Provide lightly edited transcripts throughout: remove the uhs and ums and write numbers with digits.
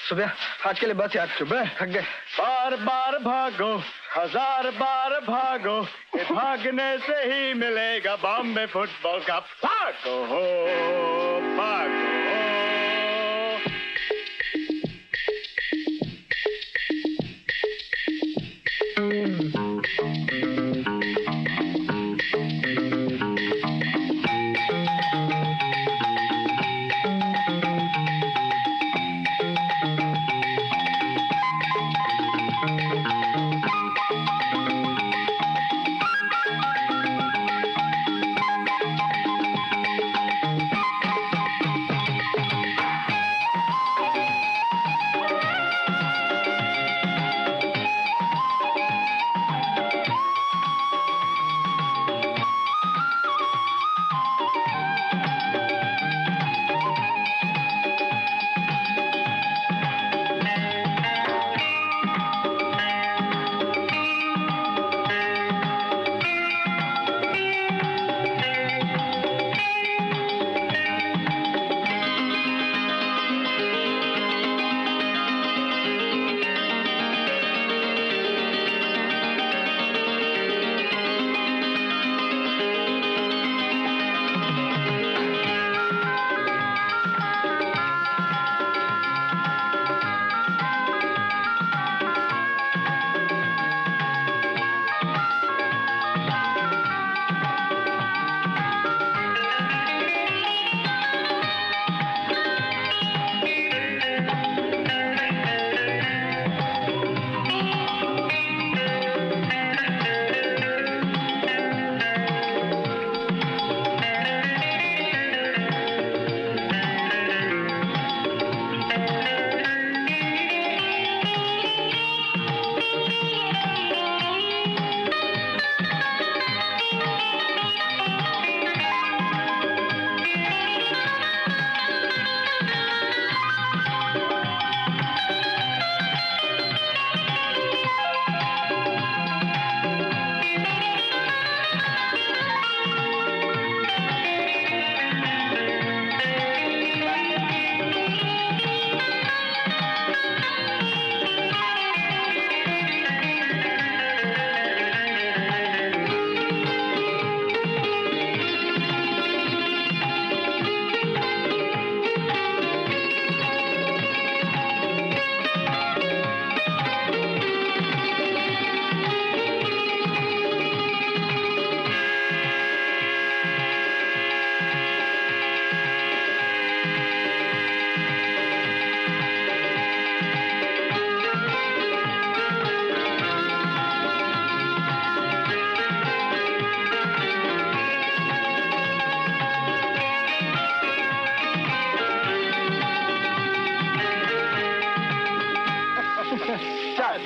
सुबह आज के लिए बस यार, सुबह थक गए। बार बार भागो, 1000 बार भागो, ये भागने से ही मिलेगा बॉम्बे फुटबॉल का। भागो भागो।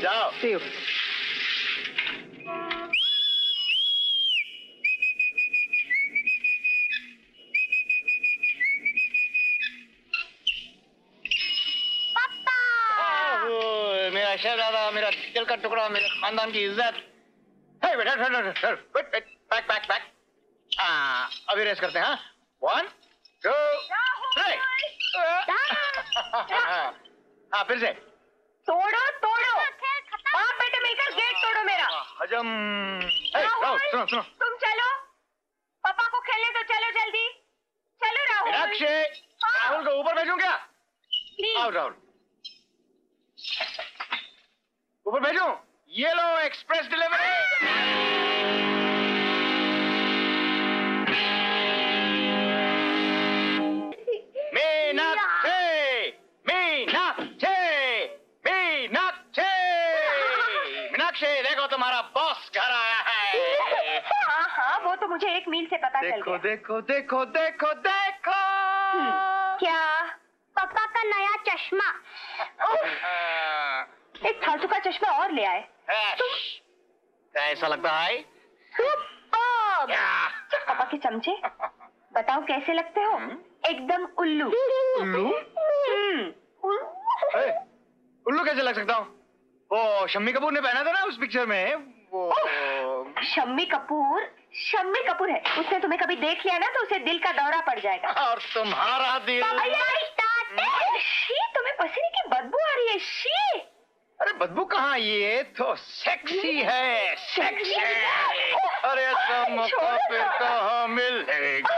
जाओ। See you. मेरा शहजादा, मेरा दिल का टुकड़ा, मेरे खानदान की इज्जत। हे बेटा, बैक बैक बैक। अभी रेस करते हैं। हाँ, 1 2 3। हाँ, फिर से तोड़ो तोड़ो। बाप बेटे मिलकर गेट तोड़ो मेरा। हजम। सुनो सुनो, तुम चलो, पापा को खेलने तो चलो जल्दी। चलो राहुल। मीनाक्षी, राहुल को ऊपर भेजूं क्या? आओ राहुल, ऊपर भेजूं? ये लो एक्सप्रेस डिलीवरी। मीनाक्षी, देखो तुम्हारा बॉस घर आया है। वो तो मुझे 1 मील से पता चल देखो गया। देखो देखो देखो देखो। क्या? पापा का नया चश्मा। एक फालतू का चश्मा और ले आए। क्या ऐसा लगता है? पापा के चमचे, बताओ कैसे लगते हो? एकदम उल्लू। उल्लू? उल्लू कैसे लग सकता हूँ? वो शम्मी कपूर ने पहना था ना उस पिक्चर में, वो शम्मी कपूर है। उसने तुम्हें कभी देख लिया ना तो उसे दिल का दौरा पड़ जाएगा। और तुम्हारा दिल। शी, तुम्हें पसीने की बदबू आ रही है। शी। अरे बदबू कहाँ, ये तो सेक्सी है, सेक्सी है। अरे ऐसा मौका फिर कहाँ मिलेगा?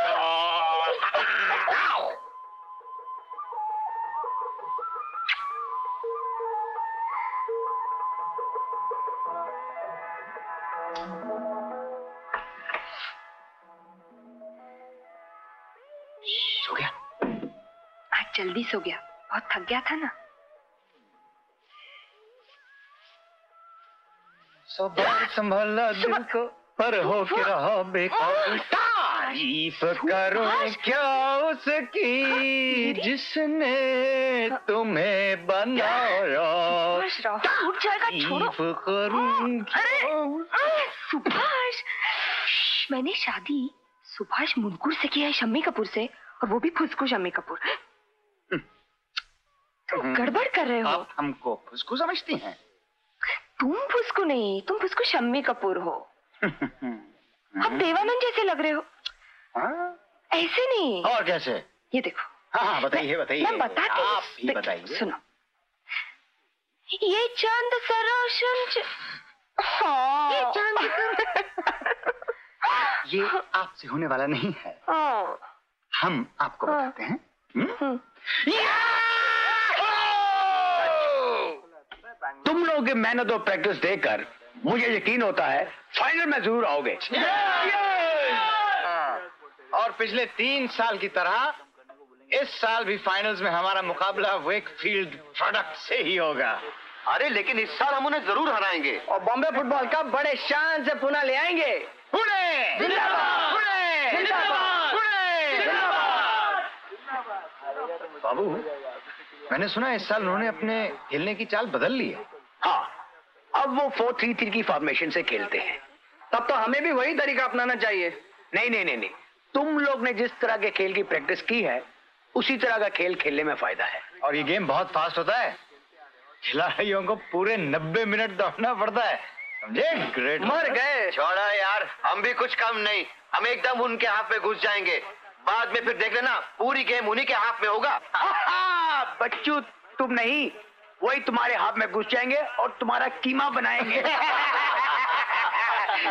सो गया? आज जल्दी सो गया, बहुत थक गया था ना। संभाला दिल को पर हो के रहा बेकार। तारीफ करूं क्या उसकी जिसने तुम्हें बनाया। उठ जाएगा, छोड़ो। तारीफ करूं सुभाष, मैंने शादी सुभाष मुनकुर से की है, शम्मी कपूर से, और वो भी फुसकू शम्मी कपूर। तुम गड़बड़ कर रहे हो। आप हमको फुसकू समझती हैं? तुम फुसकू नहीं, तुम फुसकू शम्मी कपूर हो। अब देवानंद जैसे लग रहे हो। ऐसे नहीं। और कैसे? ये देखो। हाँ बताइए बताइए। मैं बताती हूँ। आप ही बताइए। सुनो, ये चांद सा रोशन हाँ। ये आपसे होने वाला नहीं है। हम आपको बताते हैं। तुम लोगों के मेहनत और प्रैक्टिस देखकर मुझे यकीन होता है फाइनल में जरूर आओगे। और पिछले 3 साल की तरह इस साल भी फाइनल्स में हमारा मुकाबला वेकफील्ड प्रोडक्ट से ही होगा। अरे लेकिन इस साल हम उन्हें जरूर हराएंगे और बॉम्बे फुटबॉल कप बड़े शान से पुनः ले आएंगे। पुणे! जिंदाबाद! पुणे! जिंदाबाद! पुणे! बाबू, मैंने सुना इस साल उन्होंने अपने खेलने की चाल बदल ली है। हाँ, अब वो 4-3-3 की फॉर्मेशन से खेलते हैं। तब तो हमें भी वही तरीका अपनाना चाहिए। नहीं, तुम लोग ने जिस तरह के खेल की प्रैक्टिस की है उसी तरह का खेल खेलने में फायदा है। और ये गेम बहुत फास्ट होता है, खिलाड़ियों को पूरे 90 मिनट दौड़ना पड़ता है, समझे? ग्रेट। मर गए। छोड़ा यार, हम भी कुछ कम नहीं, हम एकदम उनके हाथ में घुस जाएंगे। बाद में फिर देख लेना, पूरी गेम उन्हीं के हाथ में होगा। बच्चू तुम नहीं, वही तुम्हारे हाथ में घुस जाएंगे और तुम्हारा कीमा बनाएंगे।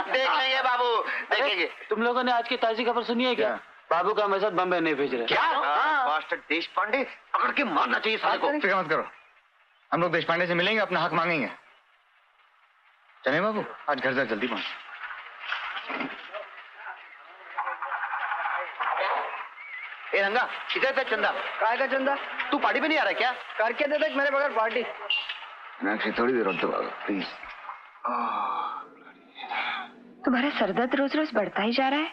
देख लेंगे बाबू, देखेंगे। तुम लोगों ने आज की ताजी खबर सुनी है क्या? बाबू का हमारे साथ बम्बई नहीं भेज रहे। क्या? मास्टर देश पांडे पकड़ के मारना चाहिए साले को। फिक्र मत करो, हम लोग देशपांडे से मिलेंगे, अपना हक मांगेंगे। चले बाबू, आज घर जल्दी पहुंच। ए रंगा, किधर था चंदा? काय का चंदा? तू पार्टी में नहीं आ रहा क्या? करके दे देख मेरे बगैर पार्टी। थोड़ी देर और प्लीज। तुम्हारा सरदर्द रोज रोज बढ़ता ही जा रहा है।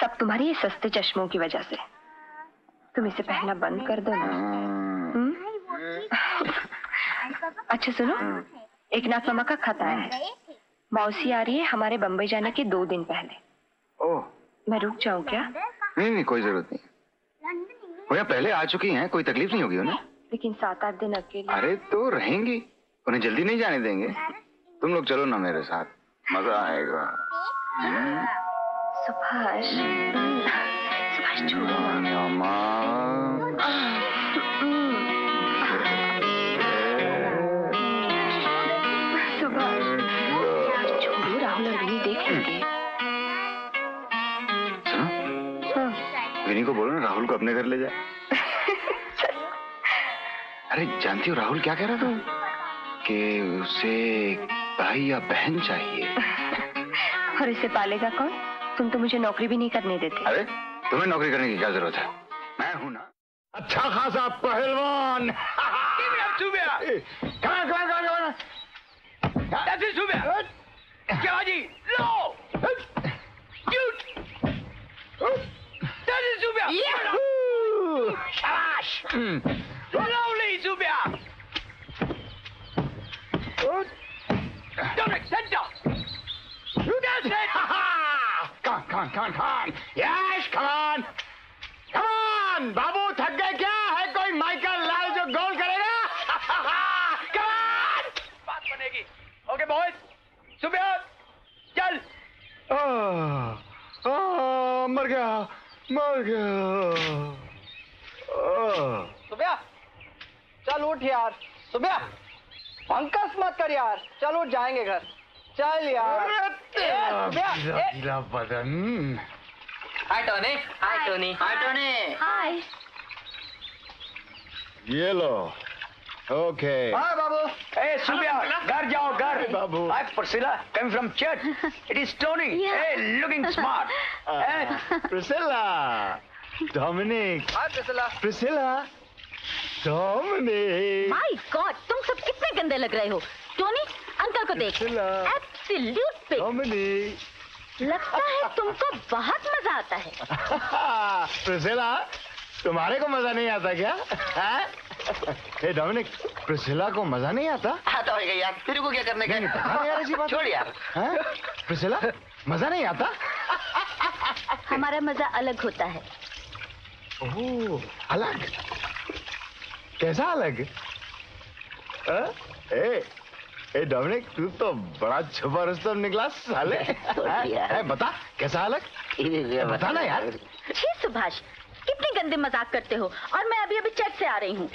सब तुम्हारी ये सस्ते चश्मों की वजह से। तुम इसे पहनना बंद कर दो ना। अच्छा सुनो, एक नाक मामा का खत आया है। मौसी आ रही है हमारे बम्बई जाने के 2 दिन पहले। ओह, मैं रुक जाऊं क्या? नहीं, कोई जरूरत नहीं। वो यहाँ पहले आ चुकी हैं, कोई तकलीफ नहीं होगी उन्हें। लेकिन 7-8 दिन अकेले। अरे तो रहेंगी, उन्हें जल्दी नहीं जाने देंगे। तुम लोग चलो ना मेरे साथ, मजा आएगा। सुभाष, सुभाष छोड़ो मामा। सुभाष छोड़ो, राहुल और विनी देख लेंगे। सुनो, विनी को बोलो ना राहुल को अपने घर ले जाए। अरे जानती हो राहुल क्या कह रहा था? कि उसे भाई या बहन चाहिए। और इसे पालेगा कौन? तुम तो मुझे नौकरी भी नहीं करने देते। अरे तुम्हें नौकरी करने की क्या जरूरत है? मैं हूं ना अच्छा खासा पहलवान। क्या जी? लो Lovely, Zubia. Good. Dominic, center. You down, set. Come on. Yes, come on. बाबू थक गए क्या? है कोई माइकल लाल जो गोल करेगा? Come on. बात बनेगी. Okay, boys. Zubia, चल. मर गया. सुबह चल उठ यार. सुबह पंकज मत कर यार. चल उठ जाएंगे घर. चल यार. गीला बदन. हाय टोनी. हाय. ये लो. ओके. हाँ बाबू. ए सुबह घर जाओ घर. बाबू. Hi Priscilla, coming from church. It is Tony. Yeah. Hey, looking smart. Priscilla. Dominic. Hi Priscilla. Dominic. My God, तुम सब कितने गंदे लग रहे हो. टोनी, अंकल को देख. Priscilla. Absolute pig. Dominic. लगता है तुमको बहुत मजा आता है. प्रिसिला, तुम्हारे को मजा नहीं आता क्या? हे डोमिनिक, प्रिसिला को मजा नहीं आता? आता होगा यार, तेरे को क्या करने का? नहीं पता यार ऐसी बात. छोड़ यार. प्रिसिला, मजा नहीं आता? हमारा मजा अलग होता है. ओह, अलग? कैसा अलग? ए डोमिनिक, तू तो बड़ा छुपा रुस्तम निकला साले. बता कैसा अलग? बता ना यार. छी सुभाष, कितनी गंदे मजाक करते हो. और मैं अभी चर्च से आ रही हूँ.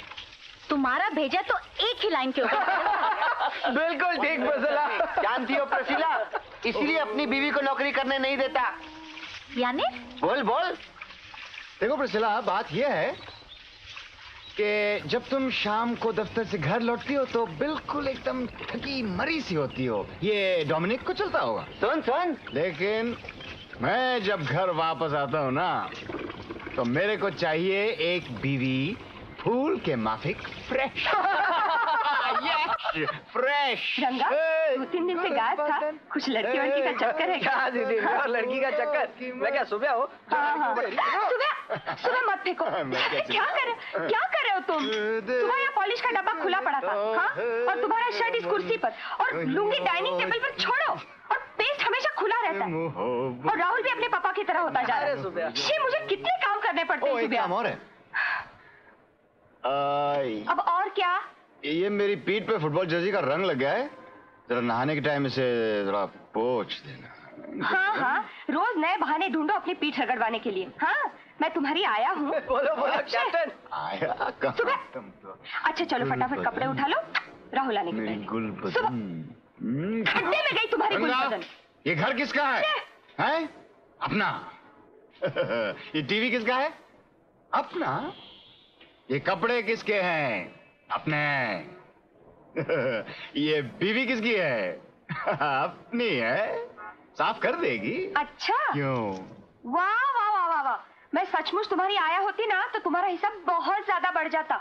तुम्हारा भेजा तो एक ही लाइन के ऊपर. बिल्कुल ठीक प्रिसिला. जानती हो प्रिसिला, इसलिए अपनी बीवी को नौकरी करने नहीं देता. यानी बोल. देखो प्रिसिला, बात यह है कि जब तुम शाम को दफ्तर से घर लौटती हो तो बिल्कुल एकदम थकी मरी सी होती हो. ये डोमिनिक को चलता होगा. सुन. लेकिन मैं जब घर वापस आता हूँ ना, तो मेरे को चाहिए एक बीवी फूल के माफिक फ्रेश. फ्रेश. रंगा, 2-3 दिन से गायब था. कुछ लड़की वड़की का चक्कर है क्या? हाँ दीदी, और लड़की का चक्कर. मैं क्या सुबह हो? हाँ. सुबह मत फेंको. क्या कर रहे हो तुम? तुम्हारा पॉलिश का डब्बा खुला पड़ा था. हाँ? और तुम्हारा शर्ट इस कुर्सी पर और लुंगी डाइनिंग टेबल पर छोड़ो. और पेस्ट हमेशा खुला रहता है. और राहुल भी अपने पापा की तरह होता जा रहा है. छी, मुझे कितने काम करने पड़ते हैं एक काम सुबह. और है. अब और क्या? ये मेरी पीठ पे फुटबॉल जर्सी का रंग लग गया है. जरा नहाने के टाइम इसे जरा पोंछ देना. हाँ. रोज नए बहाने ढूंढो अपनी पीठ रगड़वाने के लिए. हाँ, मैं तुम्हारी आया हूँ. बोलो कैप्टन. आया कहाँ तुम तो. अच्छा चलो फटाफट कपड़े उठा लो. राहुल आने के मेरी पहले. गुलबदन. खड्डे में गई तुम्हारी गुलबदन. ये घर किसका है? हैं? अपना. ये टीवी किसका है? अपना. ये कपड़े किसके हैं? अपने. ये बीवी किसकी है? अपनी है. साफ कर देगी. अच्छा. क्यों? वाह. मैं सचमुच तुम्हारी आया होती ना तो तुम्हारा हिसाब बहुत ज्यादा बढ़ जाता.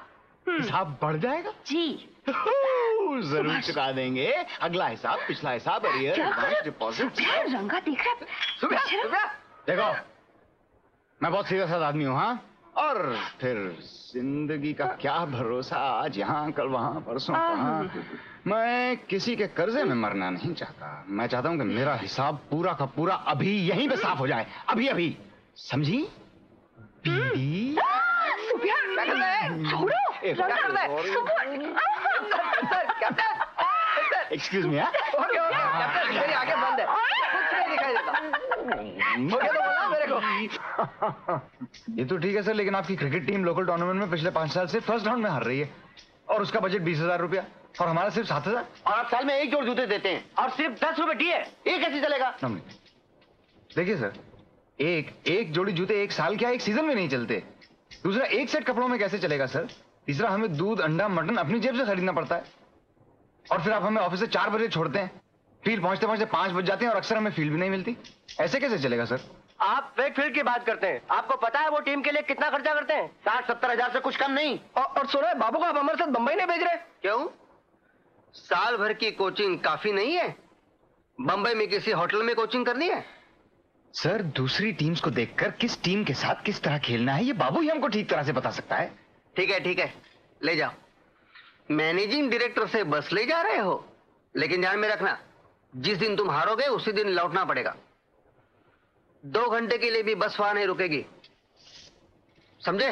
हिसाब बढ़ जाएगा जी. जरूर चुका देंगे. अगला हिसाब, पिछला हिसाब, अरियर, एडवांस, डिपॉजिट. रंगा देख रहा. सुबह. देखो, मैं बहुत सीधा साधा आदमी हूँ. हाँ, और फिर जिंदगी का क्या भरोसा. आज यहाँ, कल वहाँ, परसों वहाँ. मैं किसी के कर्जे में मरना नहीं चाहता. मैं चाहता हूँ कि मेरा हिसाब पूरा का पूरा अभी यहीं पे साफ हो जाए. अभी. समझी? बीबी. Excuse me. मेरी आगे बंद है. कुछ नहीं दिखाई देता. तो बोला मेरे को. ये तो ठीक है सर, लेकिन आपकी क्रिकेट टीम लोकल टूर्नामेंट में पिछले 5 साल से फर्स्ट राउंड में हार रही है. और उसका बजट 20,000 रुपया और हमारा सिर्फ 7,000. और आप साल में एक जोड़ जूते देते हैं और सिर्फ 10 रुपए दिए. ये कैसे चलेगा? देखिए सर, एक जोड़ी जूते एक साल क्या, एक सीजन में नहीं चलते. दूसरा, एक सेट कपड़ों में कैसे चलेगा सर. तीसरा, हमें दूध, अंडा, मटन अपनी जेब से खरीदना पड़ता है. और फिर आप हमें ऑफिस से 4 बजे छोड़ते हैं. फील्ड पहुंचते 5 बज जाते हैं और अक्सर हमें फील्ड भी नहीं मिलती. ऐसे कैसे चलेगा सर? आप फेक फील्ड की बात करते हैं. आपको पता है वो टीम के लिए कितना खर्चा करते हैं? 60-70 हजार से कुछ कम नहीं. और सुनो, बाबू को आप हमारे साथ बंबई नहीं भेज रहे? क्यों? साल भर की कोचिंग काफी नहीं है? बंबई में किसी होटल में कोचिंग करनी है? सर, दूसरी टीम्स को देखकर किस टीम के साथ किस तरह खेलना है ये बाबू ही हमको ठीक तरह से बता सकता है. ठीक है, ले जाओ। मैनेजिंग डायरेक्टर से बस ले जा रहे हो, लेकिन ध्यान में रखना, जिस दिन तुम हारोगे उसी दिन लौटना पड़ेगा। 2 घंटे के लिए भी बस वहां नहीं रुकेगी, समझे?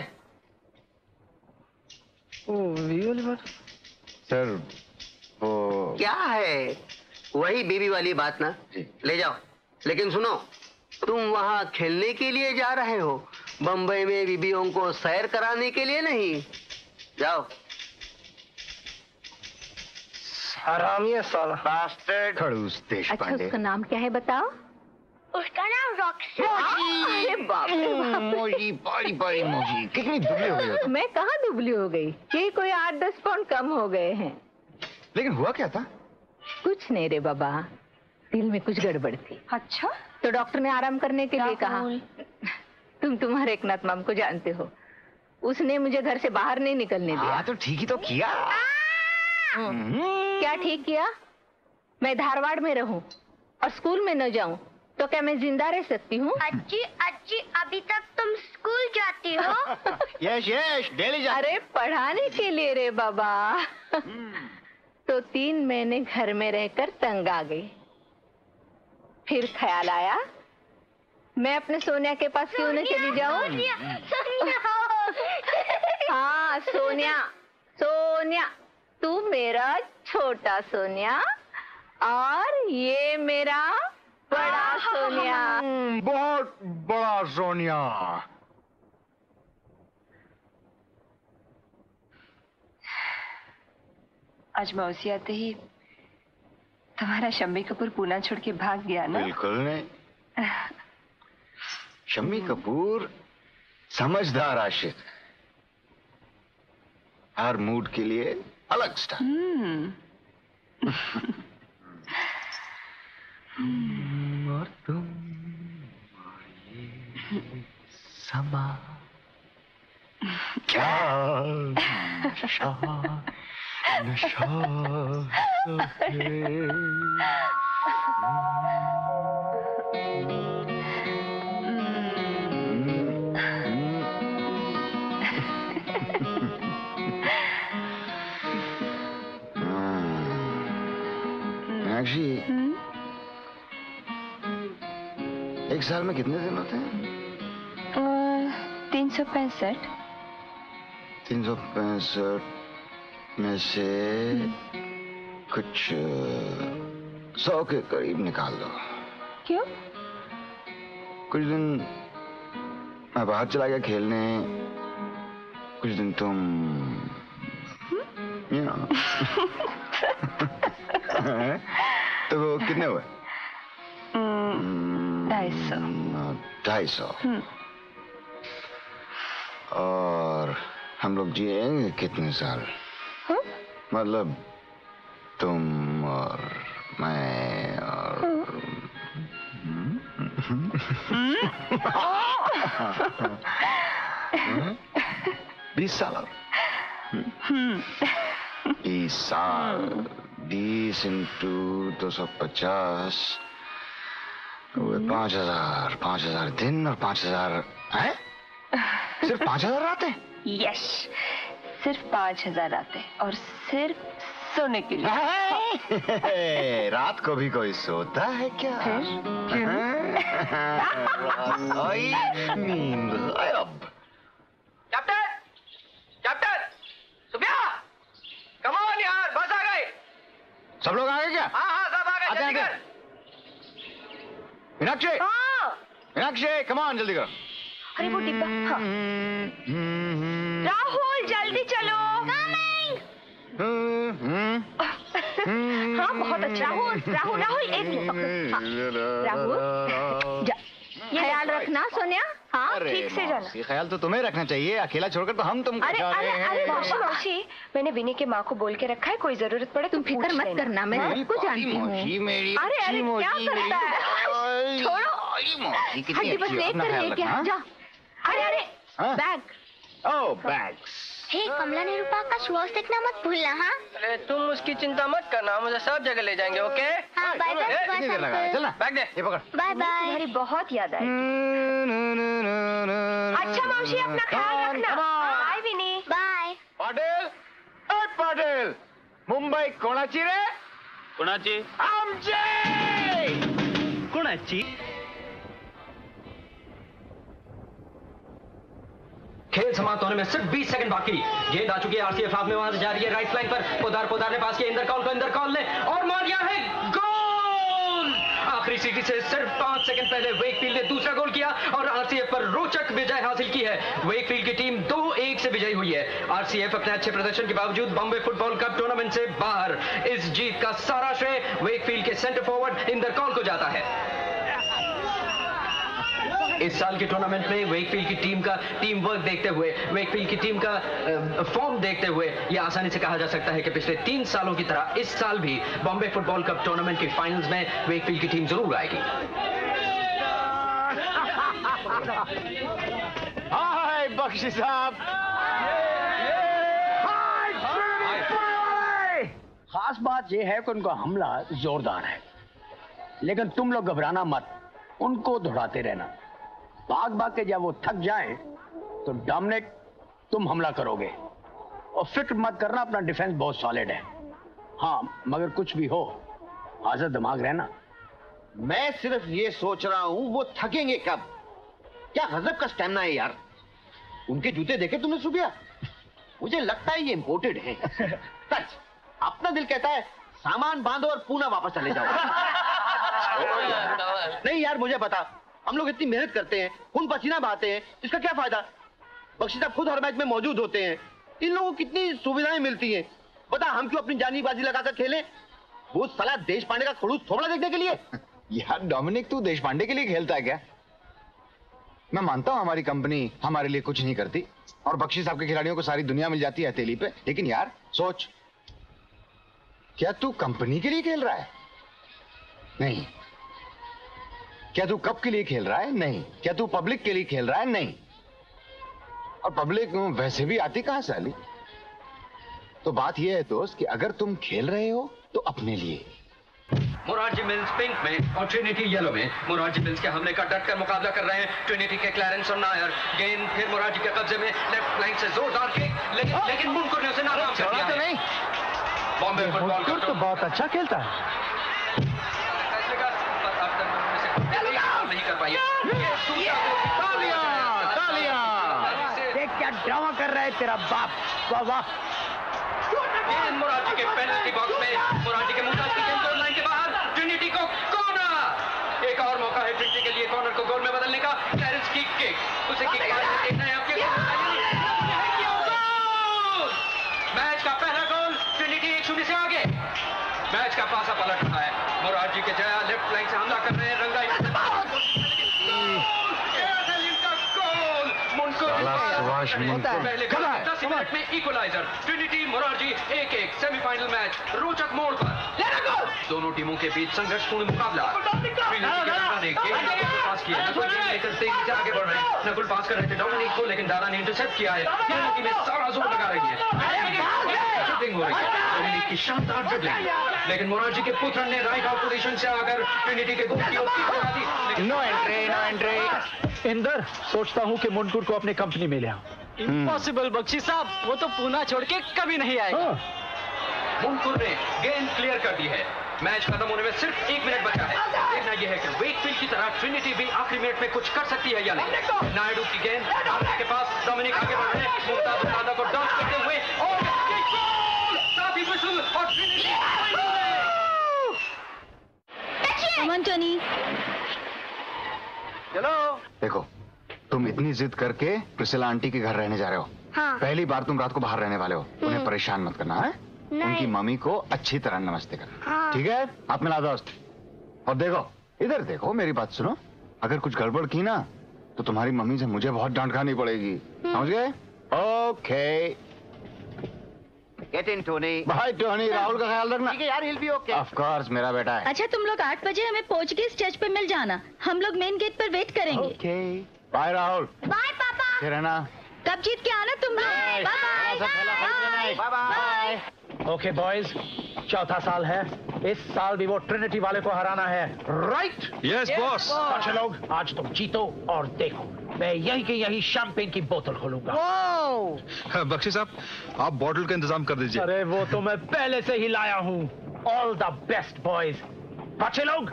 सर वो क्या है, वही बीवी वाली बात ना। ले जाओ, लेकिन सुनो, तुम वहां खेलने के लिए जा रहे हो, बंबई में बीबियों को सैर कराने के लिए नहीं। जाओ। हरामी साला बास्टर्ड। खड़ूस अच्छा, देशपांडे। उसका नाम क्या है बताओ? उसका नाम रॉक्सी। अरे बाप रे बाप। मोजी, बड़ी मोजी, कितनी दुबली हो गई हो तुम? मैं कहाँ दुबली हो गई? ये कोई 8-10 पाउंड कम हो गए हैं। लेकिन हुआ क्या था? कुछ नहीं रे बाबा, दिल में कुछ गड़बड़ थी। अच्छा, तो डॉक्टर ने आराम करने के लिए कहा। तुम तुम्हारे एकनाथ माम को जानते हो, उसने मुझे घर से बाहर नहीं निकलने दिया। हाँ तो ठीक ही तो किया। क्या ठीक किया? मैं धारवाड़ में रहूं और स्कूल में न जाऊं तो क्या मैं जिंदा रह सकती हूँ? अच्छी अभी तक तुम स्कूल जाती हो? यश डेली जा। अरे पढ़ाने के लिए रे बाबा। तो 3 महीने घर में रहकर तंग आ गई। फिर ख्याल आया, मैं अपने सोनिया के पास क्यों न चली जाऊं? हाँ सोनिया, तू मेरा छोटा सोनिया और ये मेरा बड़ा सोनिया। बहुत बड़ा सोनिया। आज मौसी आते ही तुम्हारा शम्मी कपूर पूना छोड़ के भाग गया ना? बिल्कुल नहीं। शम्मी कपूर समझदार आशिक, हर मूड के लिए अलग स्टाइल। और तुम समा क्या नशा मीनाक्षी, एक साल में कितने दिन होते हैं? 365। 365 में से कुछ 100 के करीब निकाल दो। क्यों? कुछ दिन मैं बाहर चला गया खेलने, कुछ दिन तुम तो वो कितने हुए? 250। और हम लोग जिएंगे कितने साल? मतलब तुम और मैं और 20 साल और 20 साल, 20 इंटू 250 हुए 5000 दिन और 5000 है? सिर्फ 5000 रातें? यस, सिर्फ 5000 आते और सिर्फ सोने के लिए। रात को भी कोई सोता है क्या? नींद गायब। कैप्टन सुबिया, कम ऑन यार, बस आ गए। सब लोग आ गए क्या? हाँ सब आ गए, जल्दी कर। मीनाक्षी कम ऑन, जल्दी करो। अरे वो डिब्बा। हाँ। राहुल जल्दी चलो। हाँ बहुत अच्छा। राहुल एक मिनट। हाँ। राहुल ख्याल रखना सोनिया। हाँ ठीक से जाना। ख्याल तो तुम्हें रखना चाहिए, अकेला छोड़कर तो हम तुमको जा रहे हैं। अरे मौसी, मैंने विनी की माँ को बोल के रखा है, कोई जरूरत पड़े तुम फिक्र मत करना, मैं सबको जानती हूँ। अरे क्या करता है, छोड़ो। हड्डी बस देख कर लेके आ जा। अरे बैग। ओह बैग्स। हे कमला निरूपा का शूज देखना मत भूलना। हाँ अरे तुम उसकी चिंता मत करना, मुझे सब जगह ले जाएंगे। ओके हाँ बाय बाय। चल ना, बैग दे, ये पकड़। Bye bye. तुम्हारी बहुत याद आई। अच्छा मौसी अपना ख्याल रखना। बाय विनी। बाय। पाटिल, पाटिल, मुंबई कोणाची रे? कोणाची? आमची! कोणाची? खेल समाप्त होने में सिर्फ 20 सेकंड बाकी। गेंद आ चुकी है आरसीएफ हाफ में, वहां से जा रही है राइट फ्लैंक पर। पोदार ने पास किया इंदर कौल ने और मार दिया है गोल। आखिरी सीटी से सिर्फ 5 सेकंड पहले वेकफील्ड ने दूसरा गोल किया और आरसीएफ पर रोचक विजय हासिल की है। वेकफील्ड की टीम 2-1 से विजयी हुई है। आरसीएफ अपने अच्छे प्रदर्शन के बावजूद बॉम्बे फुटबॉल कप टूर्नामेंट से बाहर। इस जीत का सारा श्रेय वेकफील्ड के सेंटर फॉरवर्ड इंदर कौल को जाता है। इस साल के टूर्नामेंट में वेकफील्ड की टीम का टीम वर्क देखते हुए, वेकफील्ड की टीम का फॉर्म देखते हुए यह आसानी से कहा जा सकता है कि पिछले 3 सालों की तरह इस साल भी बॉम्बे फुटबॉल कप टूर्नामेंट के फाइनल्स में वेकफील्ड की टीम जरूर आएगी। हाय बख्शी साहब। खास बात यह है कि उनका हमला जोरदार है, लेकिन तुम लोग घबराना मत, उनको दौड़ाते रहना। भाग भाग के जब वो थक जाएं तो डोमिनिक तुम हमला करोगे। और फिक्र मत करना, अपना डिफेंस बहुत सॉलिड है। हाँ, मगर कुछ भी हो हाजिर दिमाग रहना। मैं सिर्फ ये सोच रहा हूं वो थकेंगे कब। क्या गजब का स्टैमिना है यार। उनके जूते देखे तुमने सुबिया? मुझे लगता है ये इंपोर्टेड है। सच, अपना दिल कहता है सामान बांधो और पूना वापस चले जाओ। नहीं यार, मुझे पता, हम लोग इतनी मेहनत करते हैं, खून पसीना बहाते हैं, इसका क्या फायदा। बख्शी साहब खुद हर मैच में मौजूद होते हैं, इन लोगों को कितनी सुविधाएं मिलती हैं। बता हम क्यों अपनी जानी बाजी लगाकर खेलें? वो साला देश पांडे का खड़ूस थोबड़ा देखने के लिए। यार डोमिनिक, तू देश पांडे के लिए खेलता है क्या? मैं मानता हूं हमारी कंपनी हमारे लिए कुछ नहीं करती और बख्शी साहब के खिलाड़ियों को सारी दुनिया मिल जाती है हथेली पे, लेकिन यार सोच, क्या तू कंपनी के लिए खेल रहा है? नहीं। क्या तू कप के लिए खेल रहा है? नहीं। क्या तू पब्लिक के लिए खेल रहा है? नहीं। और पब्लिक वैसे भी आती कहां से आली? तो बात यह है दोस्त कि अगर तुम खेल रहे हो तो अपने लिए। मोरारजी मिल्स पिंक में और ट्रिनिटी येलो में। मोरारजी मिल्स के हमले का डटकर मुकाबला कर रहे हैं ट्रिनिटी के क्लैरेंस और नायर। गेंद फिर मोरारजी के कब्जे में, लेफ्ट फ्लैंक से जोरदार किक, लेकिन मुनकुर ने उसे नाकाम कर दिया है। बॉम्बे फुटबॉल तो बहुत अच्छा खेलता है, नहीं कर पाई। देख क्या ड्रामा कर रहा है तेरा बाप। वाह वाह। मोरारजी के पेनल्टी बॉक्स में, मोरारजी के मुंह की गेंद गोल लाइन के बाहर, ट्रिनिटी को कॉर्नर। एक और मौका है ट्रिनिटी के लिए कॉर्नर को गोल में बदलने का। क्लैरेंस की किक, उसे किक मारकर देखना है आपके। मैच का पहला गोल, ट्रिनिटी 1-0 से आगे। मैच का पासा पलट रहा है। मोरारजी के जया लेफ्ट फ्लैंक से हमला कर रहे हैं। रंगाई पहले 10 मिनट में equaliser. Trinity Morarji 1-1 semifinal match रोचक मोड़ पर। दोनों टीमों के बीच संघर्षपूर्ण मुकाबला। पास किया, लेकर तेजी से आगे बढ़ रहे हैं। नकुल पास कर रहे थे डोमिनिक को, लेकिन दारा ने इंटरसेप्ट किया है। ट्रिनिटी में सारा जोर लगा रही है, ड्रिबलिंग हो रही है, डोमिनिक की शानदार ड्रिबलिंग, लेकिन मोरारजी के पुत्र ने राइट आउट पोजीशन से आकर ट्रिनिटी के गोल की ओर। No entry. इंदर, सोचता हूँ कि मुनकुर को अपनी कंपनी में ले आओ। इम्पॉसिबल बख्शी साहब, वो तो पूना छोड़ के कभी नहीं आएगा। मुनकुर ने गेंद क्लियर कर दी है। मैच खत्म होने में सिर्फ 1 मिनट बचा है। देखना यह है कि वेकफील्ड की तरह ट्रिनिटी भी आखिरी मिनट में कुछ कर सकती है या नहीं। नायडू की गेंद के पास, डोमिनिक आगे बढ़ रहे हैं, मुमताज दादा को डाउन करते हुए और साथ ही विशुल और ट्रिनिटी। कमन टोनी। चलो। देखो, तुम इतनी जिद करके प्रिसिला आंटी के घर रहने जा रहे हो। हाँ। पहली बार तुम रात को बाहर रहने वाले हो। उन्हें परेशान मत करना है। उनकी मम्मी को अच्छी तरह नमस्ते करना। हाँ। ठीक है? आप मिला दोस्त। और देखो, इधर देखो, मेरी बात सुनो। अगर कुछ गड़बड़ की ना तो तुम्हारी मम्मी से मुझे बहुत डांट खानी पड़ेगी। समझ गए? ओके। Get in Tony. भाई टोनी, राहुल का ख्याल रखना। ठीक है यार, हिल भी ओके। ऑफ कोर्स, मेरा बेटा है। अच्छा, तुम लोग 8 बजे हमें पोर्चुगीज चर्च पे मिल जाना। हम लोग मेन गेट पर वेट करेंगे। ओके। बाय राहुल। बाय पापा। फिर है ना? कब जीत के आना तुम लोग। Bye bye. Bye bye. Okay boys, चौथा साल है, इस साल भी वो ट्रिनिटी वाले को हराना है, राइट? Yes boss. अच्छा लोग, आज तुम जीतो और देखो, मैं यही के यही शैंपेन की बोतल खोलूंगा। बख्शी साहब, आप बोतल का इंतजाम कर दीजिए। अरे वो तो मैं पहले से ही लाया हूँ। All the best boys. बच्चे लोग,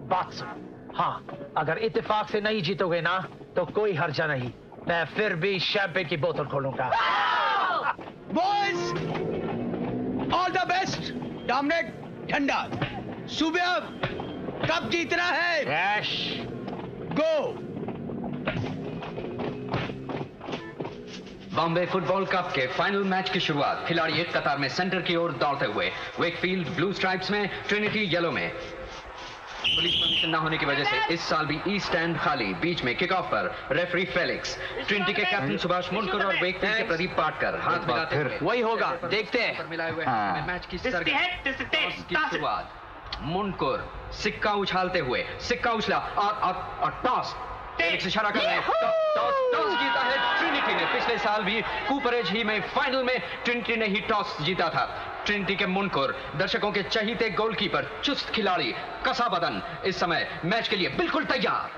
बात सुनो। हाँ, अगर इत्तेफाक से नहीं जीतोगे ना तो कोई हर्जा नहीं, मैं फिर भी शैंपेन की बोतल खोलूंगा। Boys, all the best. Dominic, ठंडा। सुबह कब जीतना है? Cash go. Bombay football cup के फाइनल मैच की शुरुआत खिलाड़ी एक कतार में सेंटर की ओर दौड़ते हुए, वेकफील्ड ब्लू स्ट्राइप्स में, ट्रिनिटी येलो में। पुलिस परमिशन न होने की वजह से इस साल भी ईस्ट एंड खाली। बीच में किक ऑफ पर रेफरी फेलिक्स, ट्रिनिटी के कैप्टन सुभाष मुंडकर और वेकफील्ड के प्रदीप पाटकर हाथ मिलाते हुए वही होगा, देखते हैं। मिलाए हुए मैच की शुरुआत। मुंडकर सिक्का उछालते हुए, सिक्का उछला और टॉस। फेलिक्स इशारा कर रहे हैं, टॉस जीता है ट्रिनिटी ने। पिछले साल भी कूपरेज ही में फाइनल में ट्रिनिटी ने ही टॉस जीता था। ट्रिनिटी के मुंडकर, दर्शकों के चहीते गोलकीपर, चुस्त खिलाड़ी, कसा बदन, इस समय मैच के लिए बिल्कुल तैयार।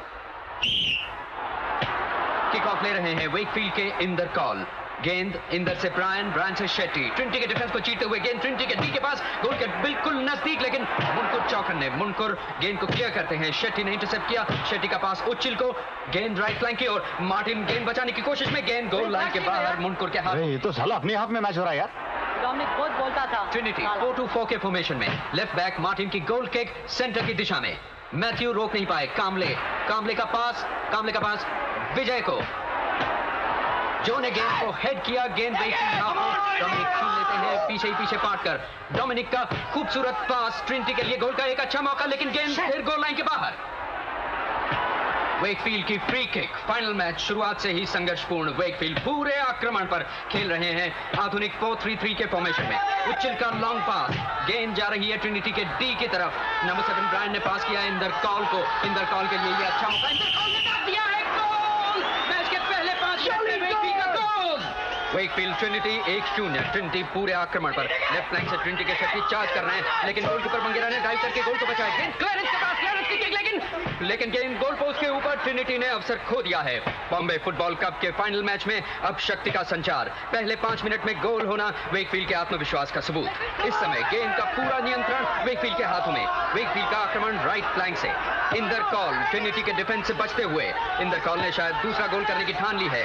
किक ऑफ ले रहे हैं वेकफील्ड के इंदर कॉल। गेंद इंदर से ब्रायन से शेट्टी। ट्रिनिटी के डिफेंस को चीरते हुए गेंद ट्रिनिटी के डी के पास, गोल के बिल्कुल नजदीक, लेकिन मुंडकर चौकन्ने। मुंडकर गेंद को क्लियर करते हैं, शेट्टी ने इंटरसेप्ट किया। शेट्टी का पास उच्चिल को, गेंद राइट लाइन की ओर। मार्टिन गेंद बचाने की कोशिश में, गेंद गोल लाइन के बाहर मुंडकर के हाथ। ये तो साला अपने हाथ में मैच हो रहा है यार। डोमिनिक बहुत बोलता था। ट्रिनिटी 4-2-4 के फॉर्मेशन में, लेफ्ट बैक मार्टिन की गोल किक सेंटर की दिशा में। मैथ्यू रोक नहीं पाए, कामले का पास विजय को, जो ने गेंद को हेड किया। गेंद डोमिनिक छीन लेते हैं, पीछे ही पीछे पाटकर। डोमिनिक का खूबसूरत पास, ट्रिनिटी के लिए गोल का एक अच्छा मौका, लेकिन गेंद फिर गोल लाइन के बाहर। वेकफील्ड की फ्री किक। फाइनल मैच शुरुआत से ही संघर्षपूर्ण। वेकफील्ड पूरे आक्रमण पर खेल रहे हैं, आधुनिक 4-3-3 के फॉर्मेशन में। उच्चिल का लॉन्ग पास, गेंद जा रही है ट्रिनिटी के डी की तरफ। नंबर 7 ब्रायन ने पास किया इंदर कॉल को। इंदर कॉल के लिए अच्छा मौका, इंदर कॉल ने डाल दिया है गोल। मैच के पहले 5 मिनट में वेकफील्ड का गोल। Wakefield Trinity 1-0। ट्रिनिटी पूरे आक्रमण पर, लेफ्ट फ्लैंक से ट्रिनिटी के शक्ति चार्ज कर रहे हैं, लेकिन गोलकीपर मंगेरा ने डाइव करके गोल को बचाया। गेंद क्लियरेंस के पास, क्लियरेंस की किक, लेकिन गेंद गोल पोस्ट के ऊपर। ट्रिनिटी ने अवसर खो दिया है। बॉम्बे फुटबॉल कप के फाइनल मैच में अब शक्ति का संचार। पहले 5 मिनट में गोल होना वेकफील्ड के आत्मविश्वास का सबूत। इस समय गेंद का पूरा नियंत्रण वेकफील्ड के हाथों में। वेकफील्ड का आक्रमण राइट फ्लैंक से। इंदर कॉल ट्रिनिटी के डिफेंस से बचते हुए, इंदर कॉल ने शायद दूसरा गोल करने की ठान ली है।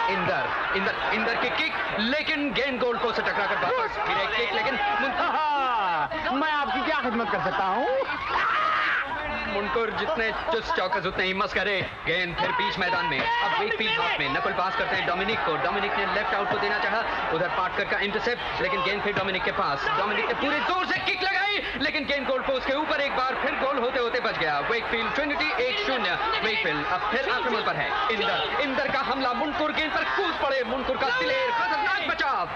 इंदर की किक, लेकिन गेंद गोल पोस्ट से टकराकर वापस। फिर एक किक, लेकिन मैं आपकी क्या खिदमत कर सकता हूँ? मुंडकर जितने चुस्त चौकस उतने ही मस करे। गेंद फिर बीच मैदान में, अब वेकफील्ड हाथ में। नकल पास करते हैं डोमिनिक को। डोमिनिक ने लेफ्ट आउट को देना चाहा, उधर पाटकर का इंटरसेप्ट, लेकिन गेंद फिर डोमिनिक के पास। डोमिनिक ने पूरे जोर से किक लगाई, लेकिन गेंद गोल पोस्ट के ऊपर एक बार फिर गोल होते होते बच गया। Wakefield Trinity 1-0। वेकफील्ड अब फिर आक्रमण पर है। इंदर का हमला, मुंडकर गेंद पर कूद पड़े। मुंडकर का दिलेर खतरनाक बचाव।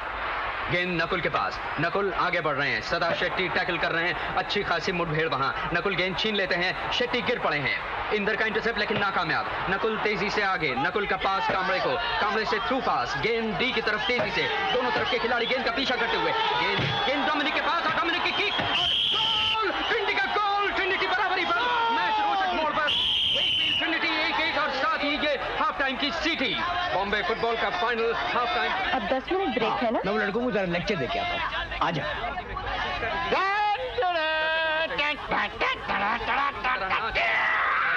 गेंद नकुल के पास, नकुल आगे बढ़ रहे हैं। सदा शेट्टी टैकल कर रहे हैं, अच्छी खासी मुठभेड़ वहां। नकुल गेंद छीन लेते हैं, शेट्टी गिर पड़े हैं। इंदर का इंटरसेप्ट लेकिन नाकामयाब। नकुल तेजी से आगे, नकुल का पास कामड़े को, कामड़े से थ्रू पास। गेंद डी की तरफ तेजी से, दोनों तरफ के खिलाड़ी गेंद का पीछा करते हुए। गेंद डोमिनिक के पास और डोमिनिक की किक, गोल! ट्रिनिटी का गोल! ट्रिनिटी बराबरी पर। मैच रोचक मोड़ पर। ट्रिनिटी 1-1 और साथ ही ये हाफ टाइम की सीटी। बॉम्बे फुटबॉल का फाइनल हाफ टाइम। अब 10 मिनट ब्रेक है ना? मैं लड़कों को जरा लेक्चर दे के आता हूँ। आजा।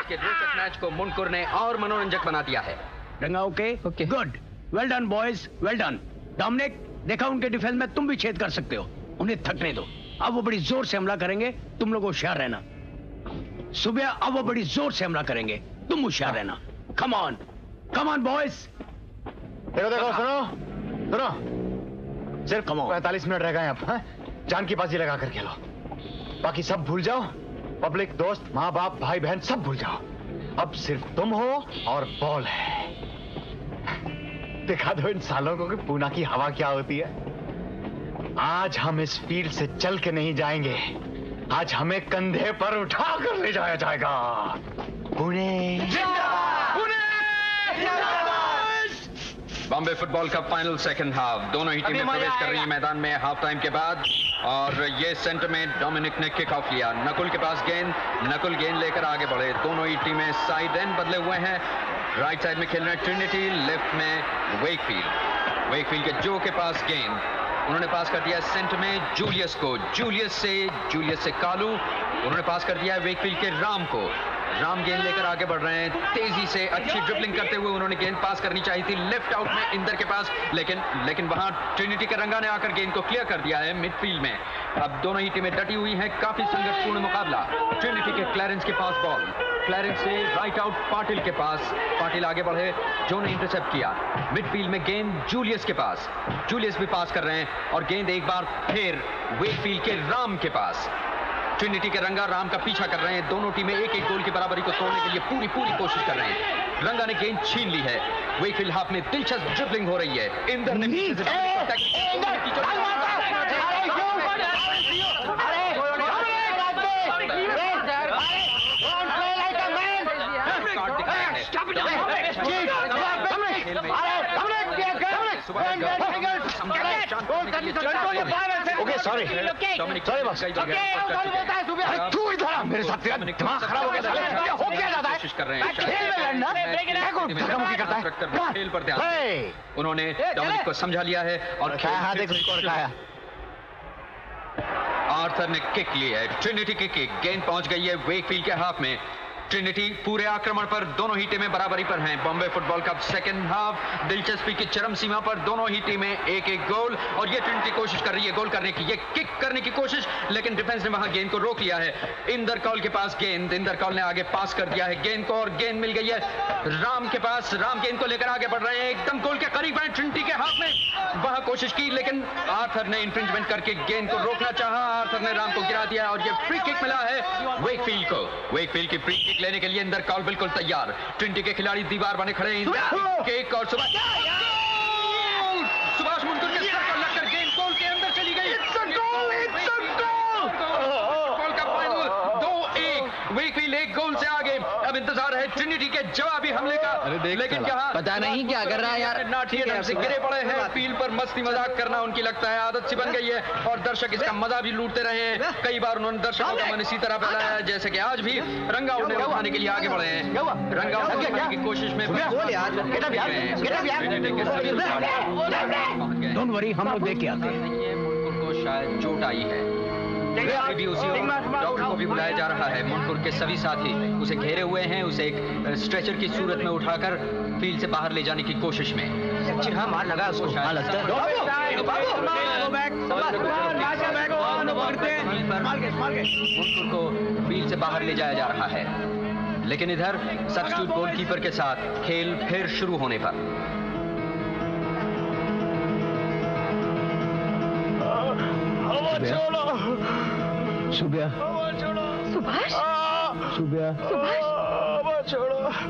के रोचक मैच को मुंडकर ने और मनोरंजक बना दिया है। डंगा okay? Good, well done boys, well done. Dominic, देखा उनके डिफेंस में तुम भी छेद कर सकते हो, उन्हें थकने दो। अब वो बड़ी जोर से हमला करेंगे, तुम लोग होशियार रहना। सुबह अब वो बड़ी जोर से हमला करेंगे, तुम होशियार रहना। Come on boys. देखो सुनो, सिर्फ 45 मिनट रह गए अब। जान की बाजी लगा कर खेलो, बाकी सब भूल जाओ। पब्लिक, दोस्त, माँ बाप, भाई बहन सब भूल जाओ। अब सिर्फ तुम हो और बॉल है। दिखा दो इन सालों को कि पूना की हवा क्या होती है। आज हम इस फील्ड से चल के नहीं जाएंगे, आज हमें कंधे पर उठा कर ले जाया जाएगा। Pune Bombay football cup final second half, दोनों ही टीमें प्रवेश कर रही हैं मैदान में हाफ टाइम के बाद। और ये सेंटर में डोमिनिक ने किक ऑफ लिया, नकुल के पास गेंद, नकुल गेंद लेकर आगे बढ़े। दोनों ही टीमें साइड एंड बदले हुए हैं, राइट साइड में खेल रहे हैं ट्रिनिटी, लेफ्ट में वेकफील्ड। वेकफील्ड के जो के पास गेंद, उन्होंने पास कर दिया सेंटर में जूलियस को, जूलियस से कालू, उन्होंने पास कर दिया वेकफील्ड के राम को। राम गेंद लेकर आगे बढ़ रहे हैं तेजी से, अच्छी ड्रिबलिंग करते हुए उन्होंने गेंद पास करनी चाहिए थी लेफ्ट आउट में इंदर के पास, लेकिन वहां ट्रिनिटी के रंगा ने आकर गेंद को क्लियर कर दिया है मिडफील्ड में। अब दोनों ही टीमें डटी हुई हैं, काफी संघर्षपूर्ण मुकाबला। ट्रिनिटी के क्लैरेंस के पास बॉल, क्लैरेंस से राइट आउट पाटिल के पास, पाटिल आगे बढ़े, जो ने इंटरसेप्ट किया। मिडफील्ड में गेंद जूलियस के पास, जूलियस भी पास कर रहे हैं और गेंद एक बार फिर वेकफील्ड के राम के पास। ट्रिनिटी के रंगा राम का पीछा कर रहे हैं, दोनों टीमें एक एक गोल की बराबरी को तोड़ने के लिए पूरी कोशिश कर रहे हैं। रंगा ने गेंद छीन ली है, वेकफील्ड हाफ में दिलचस्प ड्रिबलिंग हो रही है। इंदर ने ओके सॉरी बॉस, तू इधर आ, मेरे साथ तेरा दिमाग खराब हो गया, हो क्या जाता है? कोशिश कर रहे हैं खेल में लड़ना, धक्का-मुक्की करता है। खेल पर ध्यान, उन्होंने डोमिनिक को समझा लिया है और आर्थर ने किक ली है, ट्रिनिटी की किक, गेंद पहुंच गई है वेकफील्ड के हाफ में। ट्रिनिटी पूरे आक्रमण पर, दोनों ही टीमें बराबरी पर हैं। Bombay football cup second half, दिलचस्पी की चरम सीमा पर, दोनों ही टीमें एक एक गोल, और ये ट्रिनिटी कोशिश कर रही है गोल करने की, ये किक करने की कोशिश, लेकिन डिफेंस ने वहां गेंद को रोक लिया है। इंदर कौल के पास गेंद, इंदर कौल ने आगे पास कर दिया है गेंद को और गेंद मिल गई है राम के पास। राम गेंद को लेकर आगे बढ़ रहे हैं, एकदम गोल के करीब है ट्रिनिटी के हाथ में, वहां कोशिश की लेकिन आर्थर ने इंफ्रिंजमेंट करके गेंद को रोकना चाहा, आर्थर ने राम को गिरा दिया और ये फ्री किक मिला है वेकफील्ड को। वेकफील्ड की फ्री किक लेने के लिए इंदर कौल बिल्कुल तैयार, ट्रिनिटी के खिलाड़ी दीवार बने खड़े हैं, किक और सुभाष मुनकुर के सर पर लगकर गेंद गोल के अंदर चली गई। गोल का फाइनल 2-1, वेकफील्ड एक गोल से आगे। अब इंतजार है ट्रिनिटी के जवाबी हमले का, लेकिन क्या पता नहीं क्या कर रहा है यार, नाट्य से गिरे पड़े हैं। फील्ड पर मस्ती मजाक करना उनकी लगता है आदत सी बन गई है और दर्शक इसका मजा भी लूटते रहे हैं। कई बार उन्होंने दर्शकों का मन इसी तरह फैलाया है जैसे कि आज भी रंगा उड़ने उठाने के लिए आगे बढ़े हैं। रंगा उड़ने की कोशिश में डोंट वरी, हम लोग देख के आते हैं। मुनकुर को शायद चोट आई है, भी उसी डॉक्टर को भी बुलाया जा रहा है। मुनकुर के सभी साथी उसे घेरे हुए हैं, उसे एक स्ट्रेचर की सूरत में उठाकर फील्ड से बाहर ले जाने की कोशिश में। चिढ़ा मार लगा उसको, मुनकुर को फील्ड से बाहर ले जाया जा रहा है, लेकिन इधर सब्स्टिट्यूट गोलकीपर के साथ खेल फिर शुरू होने पर सुबह सुभाष,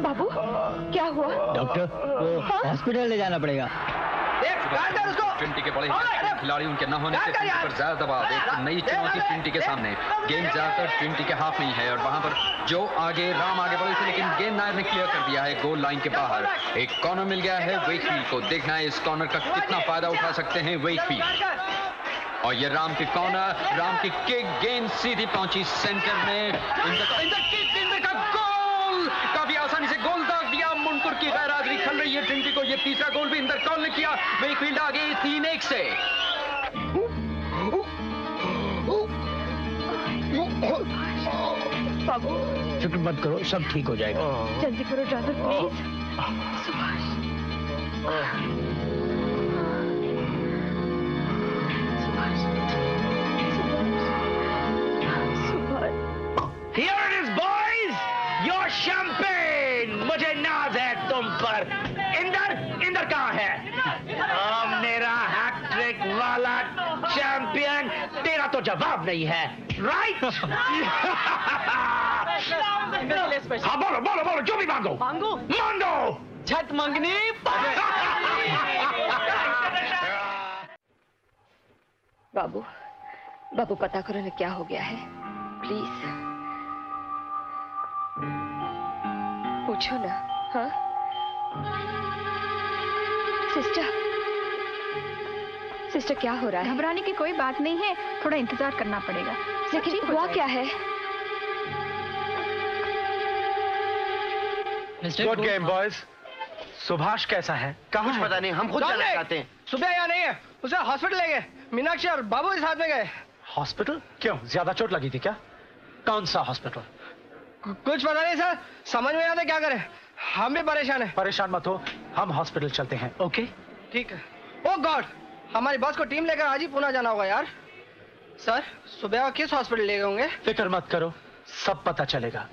बाबू क्या हुआ? डॉक्टर वो हॉस्पिटल ले जाना पड़ेगा। ट्रिनिटी के बड़े खिलाड़ी उनके न होने से फील्ड पर ज्यादा दबाव, एक नई चुनौती ट्रिनिटी के सामने। गेंद ज्यादातर ट्रिनिटी के हाथ में ही है और वहां पर जो आगे राम आगे बढ़े थे, लेकिन गेंद नायर ने क्लियर कर दिया है गोल लाइन के बाहर। एक कॉर्नर मिल गया है वेकफील्ड को, देखना है इस कॉर्नर का कितना फायदा उठा सकते हैं वेकफील्ड। और ये राम की कॉर्नर, राम की किक, गेंद सीधी पहुंची सेंटर में, इंदर का गोल, काफी आसानी से गोल दाग दिया। मुनकुर की गैरहाजिरी खल रही है ट्रिनिटी को, ये तीसरा गोल भी इंदर कौल ने किया। वेकफील्ड आगे 3-1 से। बाबू फिक्र मत करो, सब ठीक हो जाएगा। जल्दी करो driver please. Subhash Here it is, boys! Your champagne! मुझे नाज है तुम पर। इंदर कहाँ है? मेरा हैट्रिक वाला चैंपियन, तेरा तो जवाब नहीं है, राइट? हाँ बोलो, जो भी मांगो। छठ मंगनी। बाबू पता करो ना क्या हो गया है, प्लीज पूछो ना। हाँ सिस्टर, सिस्टर क्या हो रहा है? घबराने की कोई बात नहीं है, थोड़ा इंतजार करना पड़ेगा। लेकिन हुआ क्या है? Good game boys. सुभाष कैसा है? कुछ पता नहीं, हम खुद जानना चाहते हैं। सुबह यहाँ नहीं है, उसे हॉस्पिटल ले गए। मीनाक्षी और बाबू के साथ में गए। हॉस्पिटल? क्यों, ज्यादा चोट लगी थी क्या? कौन सा हॉस्पिटल? कुछ पता नहीं सर, समझ में आता क्या करें, हम भी परेशान हैं। परेशान मत हो, हम हॉस्पिटल चलते हैं। ओके ठीक है। ओह गॉड, हमारी बॉस को टीम लेकर आज ही पुणे जाना होगा यार। सर सुबह किस हॉस्पिटल ले गए होंगे? फिक्र मत करो, सब पता चलेगा।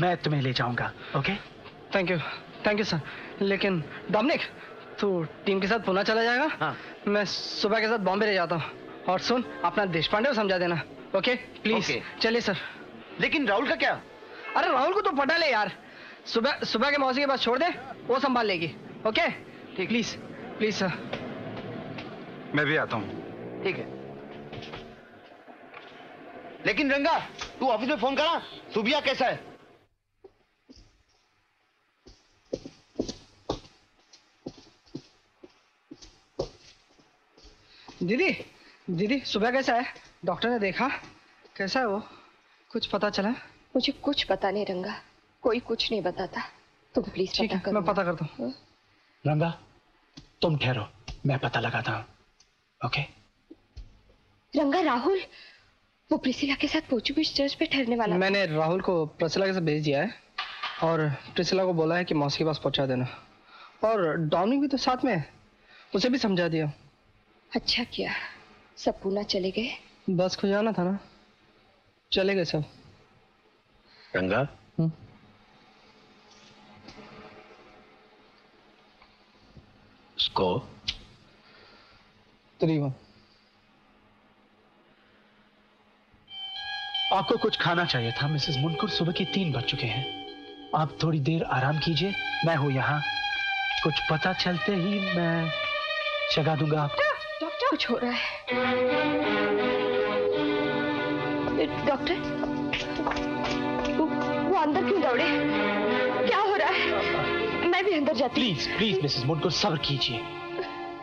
मैं तुम्हें ले जाऊंगा। Okay thank you sir. लेकिन डोमिनिक, तू टीम के साथ पुणे चला जाएगा? हाँ। मैं सुबह के साथ बॉम्बे रह जाता हूँ। और सुन, अपना देशपांडे को समझा देना। Okay please. चलिए सर। लेकिन राहुल का क्या? अरे राहुल को तो पटा ले यार, सुबह के मौसी के पास छोड़ दे, वो संभाल लेगी। ओके ठीक, प्लीज सर। मैं भी आता हूँ। ठीक है। लेकिन रंगा, तू ऑफिस में फोन करा, सुबिया कैसा है? दीदी सुबह कैसा है? डॉक्टर ने देखा, कैसा है वो? कुछ पता चला? मुझे कुछ पता नहीं रंगा, कोई कुछ नहीं बताता। तुम प्लीज पता करो। मैं पता करता हूँ। रंगा तुम ठहरो, मैं पता लगाता हूँ। ओके रंगा, राहुल वो प्रिसिला के साथ पोर्चुगीज चर्च पे ठहरने वाला। मैंने राहुल को प्रिसिला के साथ भेज दिया है और प्रिसिला को बोला है कि मौसी के पास पहुंचा देना। और डोमिनिक भी तो साथ में है, उसे भी समझा दिया। अच्छा किया। सब पुणे चले गए? बस को जाना था ना, चले गए सब। रंगा उसको 3-1। आपको कुछ खाना चाहिए था मिसेस मुनकुर, सुबह के 3 बज चुके हैं। आप थोड़ी देर आराम कीजिए, मैं हूं यहाँ। कुछ पता चलते ही मैं जगा दूंगा आपको। डॉक्टर, कुछ हो रहा है। डॉक्टर, वो अंदर क्यों दौड़े? क्या हो रहा है? मैं भी अंदर जाती हूँ। प्लीज मिसेस मुनकुर सब्र कीजिए।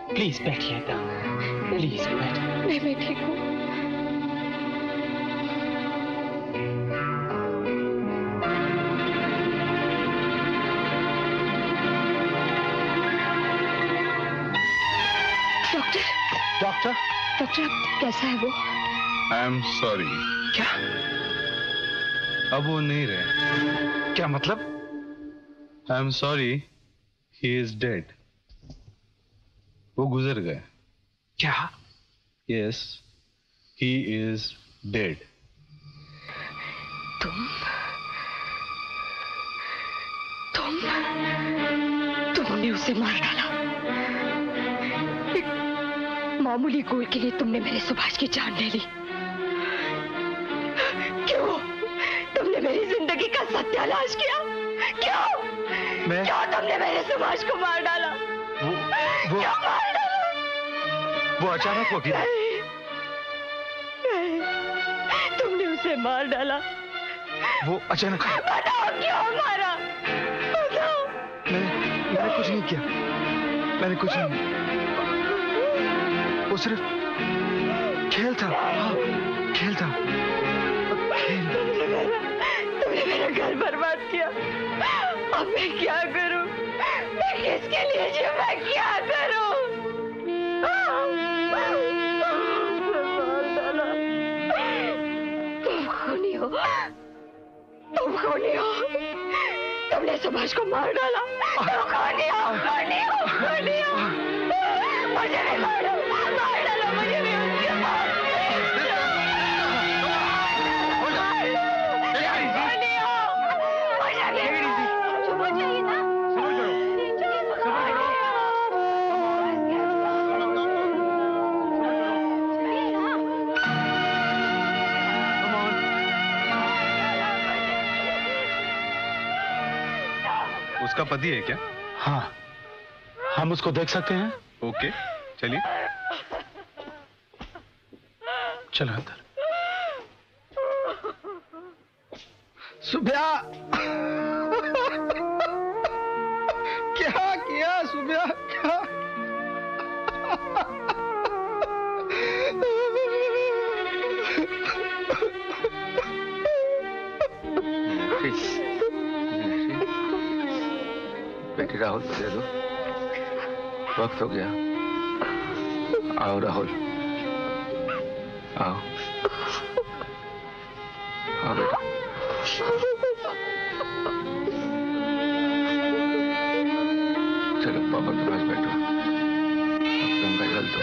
प्लीज बैठिएगा, प्लीज बैठिए। मैं ठीक हूँ। डॉक्टर कैसा है वो? I am sorry. क्या? अब वो नहीं रहे। क्या मतलब? I am sorry, he is dead. वो गुजर गए। क्या? Yes, he is dead. तुमने उसे मार डाला। मामूली गोल के लिए तुमने मेरे सुभाष की जान ले ली। क्यों? तुमने मेरी जिंदगी का सत्यानाश किया। क्यों? क्यों तुमने मेरे सुभाष को मार डाला? क्यों मार डाला? वो अचानक हो गया। तुमने उसे मार डाला। वो अचानक। बताओ क्यों मारा? बताओ। मैंने कुछ नहीं किया। मैंने कुछ नहीं। वो सिर्फ खेल था। हाँ, खेल था। तुमने मेरा घर बर्बाद किया। अब मैं क्या करूं? मैं किसके लिए जीऊं? मैं क्या करूं? तुम खूनी हो। तुम खूनी हो। तुमने सुभाष को मार डाला। तुम खूनी हो, खूनी हो, खूनी हो। मुझे भी मार डालो, मुझे भी उसके मार दो। उसका पति है क्या? हाँ, हम उसको देख सकते हैं। ओके, चलिए। चलो अंदर। सुबह क्या किया? सुबह क्या? बेटी राहुल को दे दो, वक्त हो गया। आओ राहुल, आओ आओ बेटा। चलो पापा के पास बैठो, गंगा जल दो।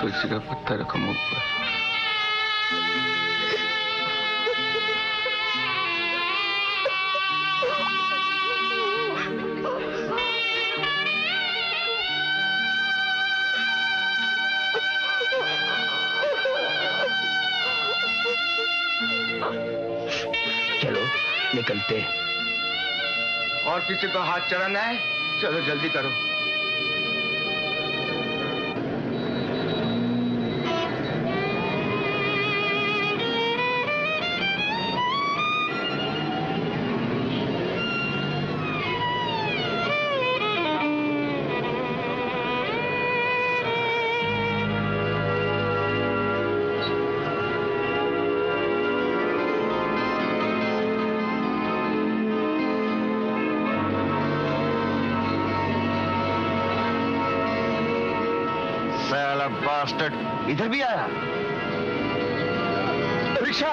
तुलसी का पत्ता रखो मुंह पर। चलो निकलते। और किसी को हाथ चढ़ाना है? चलो जल्दी करो। इधर भी आया rickshaw.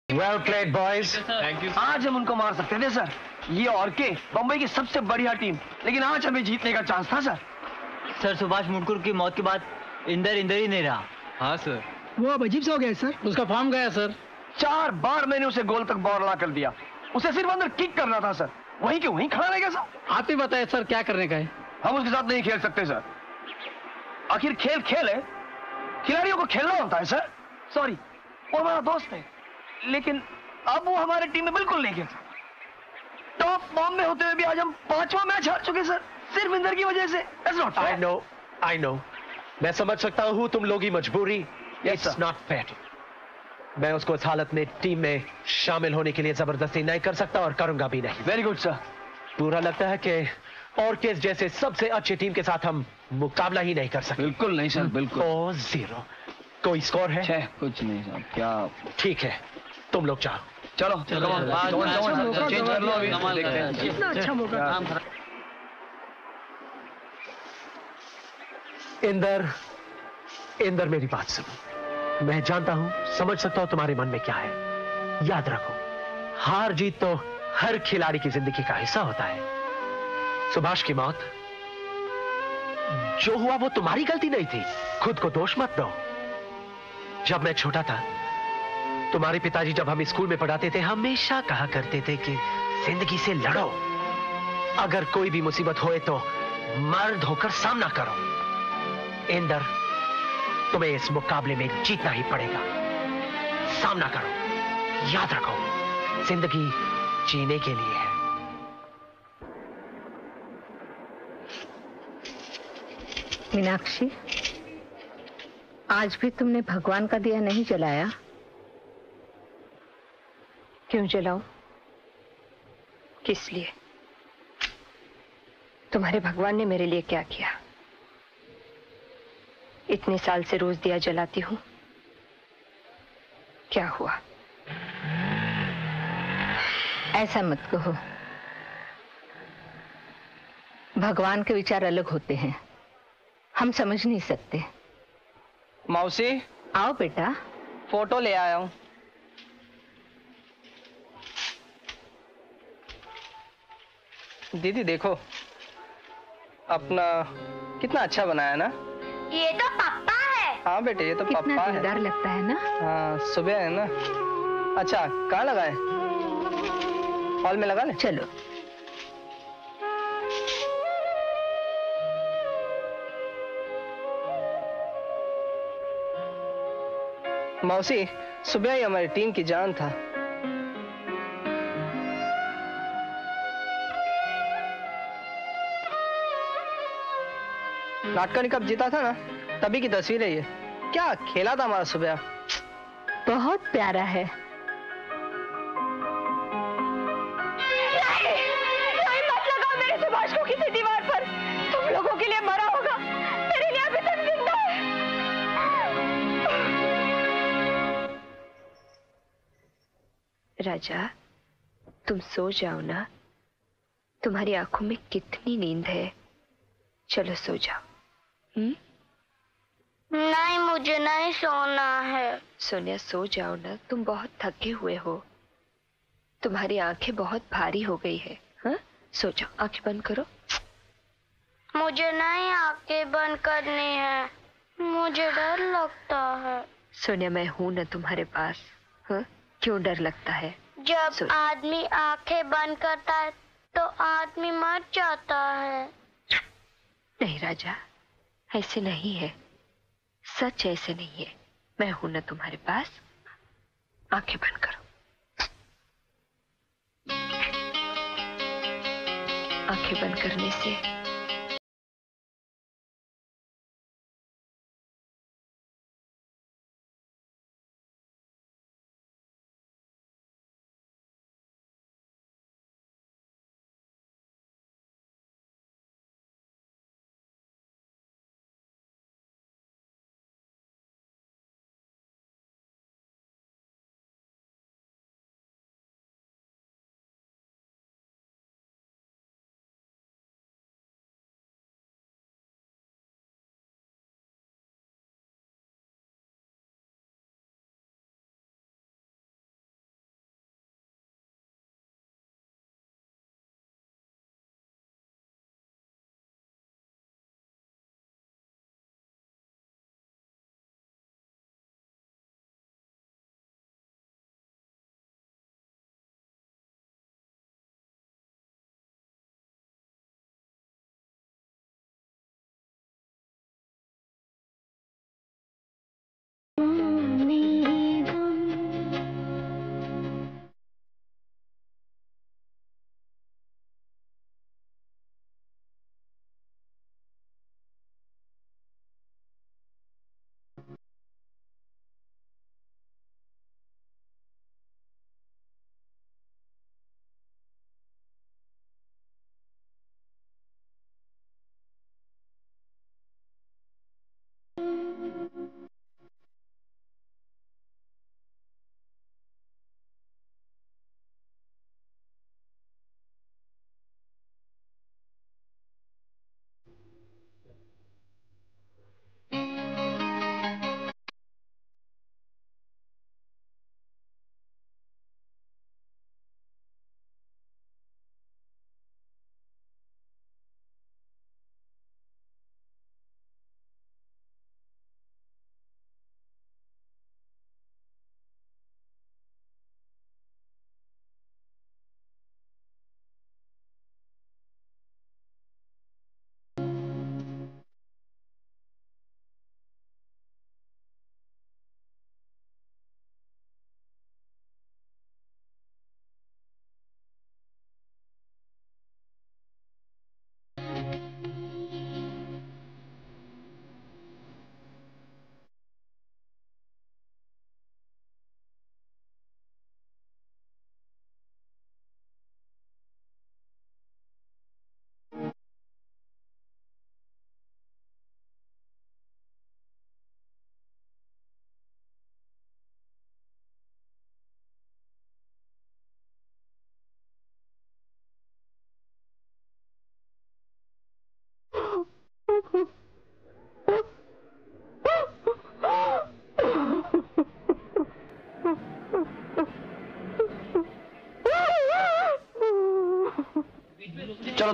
Well played, boys. Thank you. आज हम उनको मार सकते थे सर। ये और के बम्बई की सबसे बढ़िया टीम, लेकिन आज हमें जीतने का चांस था सर। सर सुभाष मुटकुर की मौत के बाद इंदर ही नहीं रहा। हाँ सर। वो अब अजीब सा हो गया है सर। उसका फॉर्म गया सर। 4 बार मैंने उसे गोल तक बॉल ला कर दिया। उसे सिर्फ अंदर किक करना था सर, वहीं के वहीं खड़ा रहेगा सर। आप ही बताए सर क्या करने का है। हम उसके साथ नहीं खेल सकते सर। आखिर खेल खेल है, खिलाड़ियों को खेलना होता है सर। सॉरी, वो हमारा दोस्त है, लेकिन अब वो हमारे टीम में बिल्कुल नहीं खेल सकता। टॉप फॉर्म में होते हुए भी आज हम 5वां मैच हार चुके सर, सिर्फ इंदर की वजह से। I know. मैं समझ सकता हूँ तुम लोग की मजबूरी। It's not fair. मैं उसको इस हालत में टीम में शामिल होने के लिए जबरदस्ती नहीं कर सकता और करूंगा भी नहीं। Very good sir. पूरा लगता है कि और किस जैसे सबसे अच्छी टीम के साथ हम मुकाबला ही नहीं कर सकते। बिल्कुल नहीं सर, बिल्कुल। 4-0। कोई स्कोर है? कुछ नहीं सर। क्या? ठीक है, तुम लोग जाओ। चलो चेंज कर लो अभी, देखते हैं कितना अच्छा मौका। इंदर मेरी बात सुनो। मैं जानता हूं, समझ सकता हूं तुम्हारे मन में क्या है। याद रखो, हार जीत तो हर खिलाड़ी की जिंदगी का हिस्सा होता है। सुभाष की मौत जो हुआ वो तुम्हारी गलती नहीं थी, खुद को दोष मत दो। जब मैं छोटा था, तुम्हारे पिताजी जब हम स्कूल में पढ़ाते थे हमेशा कहा करते थे कि जिंदगी से लड़ो, अगर कोई भी मुसीबत होए तो मर्द होकर सामना करो। इंदर, तुम्हें इस मुकाबले में जीतना ही पड़ेगा। सामना करो, याद रखो, जिंदगी जीने के लिए है। मीनाक्षी, आज भी तुमने भगवान का दिया नहीं जलाया। क्यों जलाऊं? किस लिए? तुम्हारे भगवान ने मेरे लिए क्या किया? इतने साल से रोज दिया जलाती हूं, क्या हुआ? ऐसा मत कहो। भगवान के विचार अलग होते हैं, हम समझ नहीं सकते। मौसी आओ बेटा, फोटो ले आया हूँ। दीदी देखो, अपना कितना अच्छा बनाया ना। ये तो पप्पा है। हाँ बेटे, ये तो पप्पा है। डर लगता है ना। हाँ, सुबह है ना। अच्छा, कहाँ लगाए? हॉल में लगा ले। चलो। मौसी, सुबह ही हमारी टीम की जान था। नाटकनी कप जीता था ना, तभी की तस्वीर है ये। क्या खेला था हमारा सुबह। बहुत प्यारा है। नहीं, मत लगाओ मेरे सुभाष को किसी दीवार पर। तुम लोगों के लिए मरा होगा, मेरे लिए अभी तक जिंदा है। राजा, तुम सो जाओ ना। तुम्हारी आंखों में कितनी नींद है। चलो सो जाओ। नहीं, मुझे नहीं सोना है। सोनिया सो जाओ ना, तुम बहुत थके हुए हो। तुम्हारी आंखें बहुत भारी हो गई है। हाँ, सो जाओ, आंखें बंद करो। मुझे नहीं आंखें बंद करनी है, मुझे डर लगता है। सोनिया, मैं हूं ना तुम्हारे पास। हाँ, क्यों डर लगता है? जब आदमी आंखें बंद करता है तो आदमी मर जाता है। नहीं राजा, ऐसे नहीं है। सच ऐसे नहीं है। मैं हूं ना तुम्हारे पास। आंखें बंद करो। आंखें बंद करने से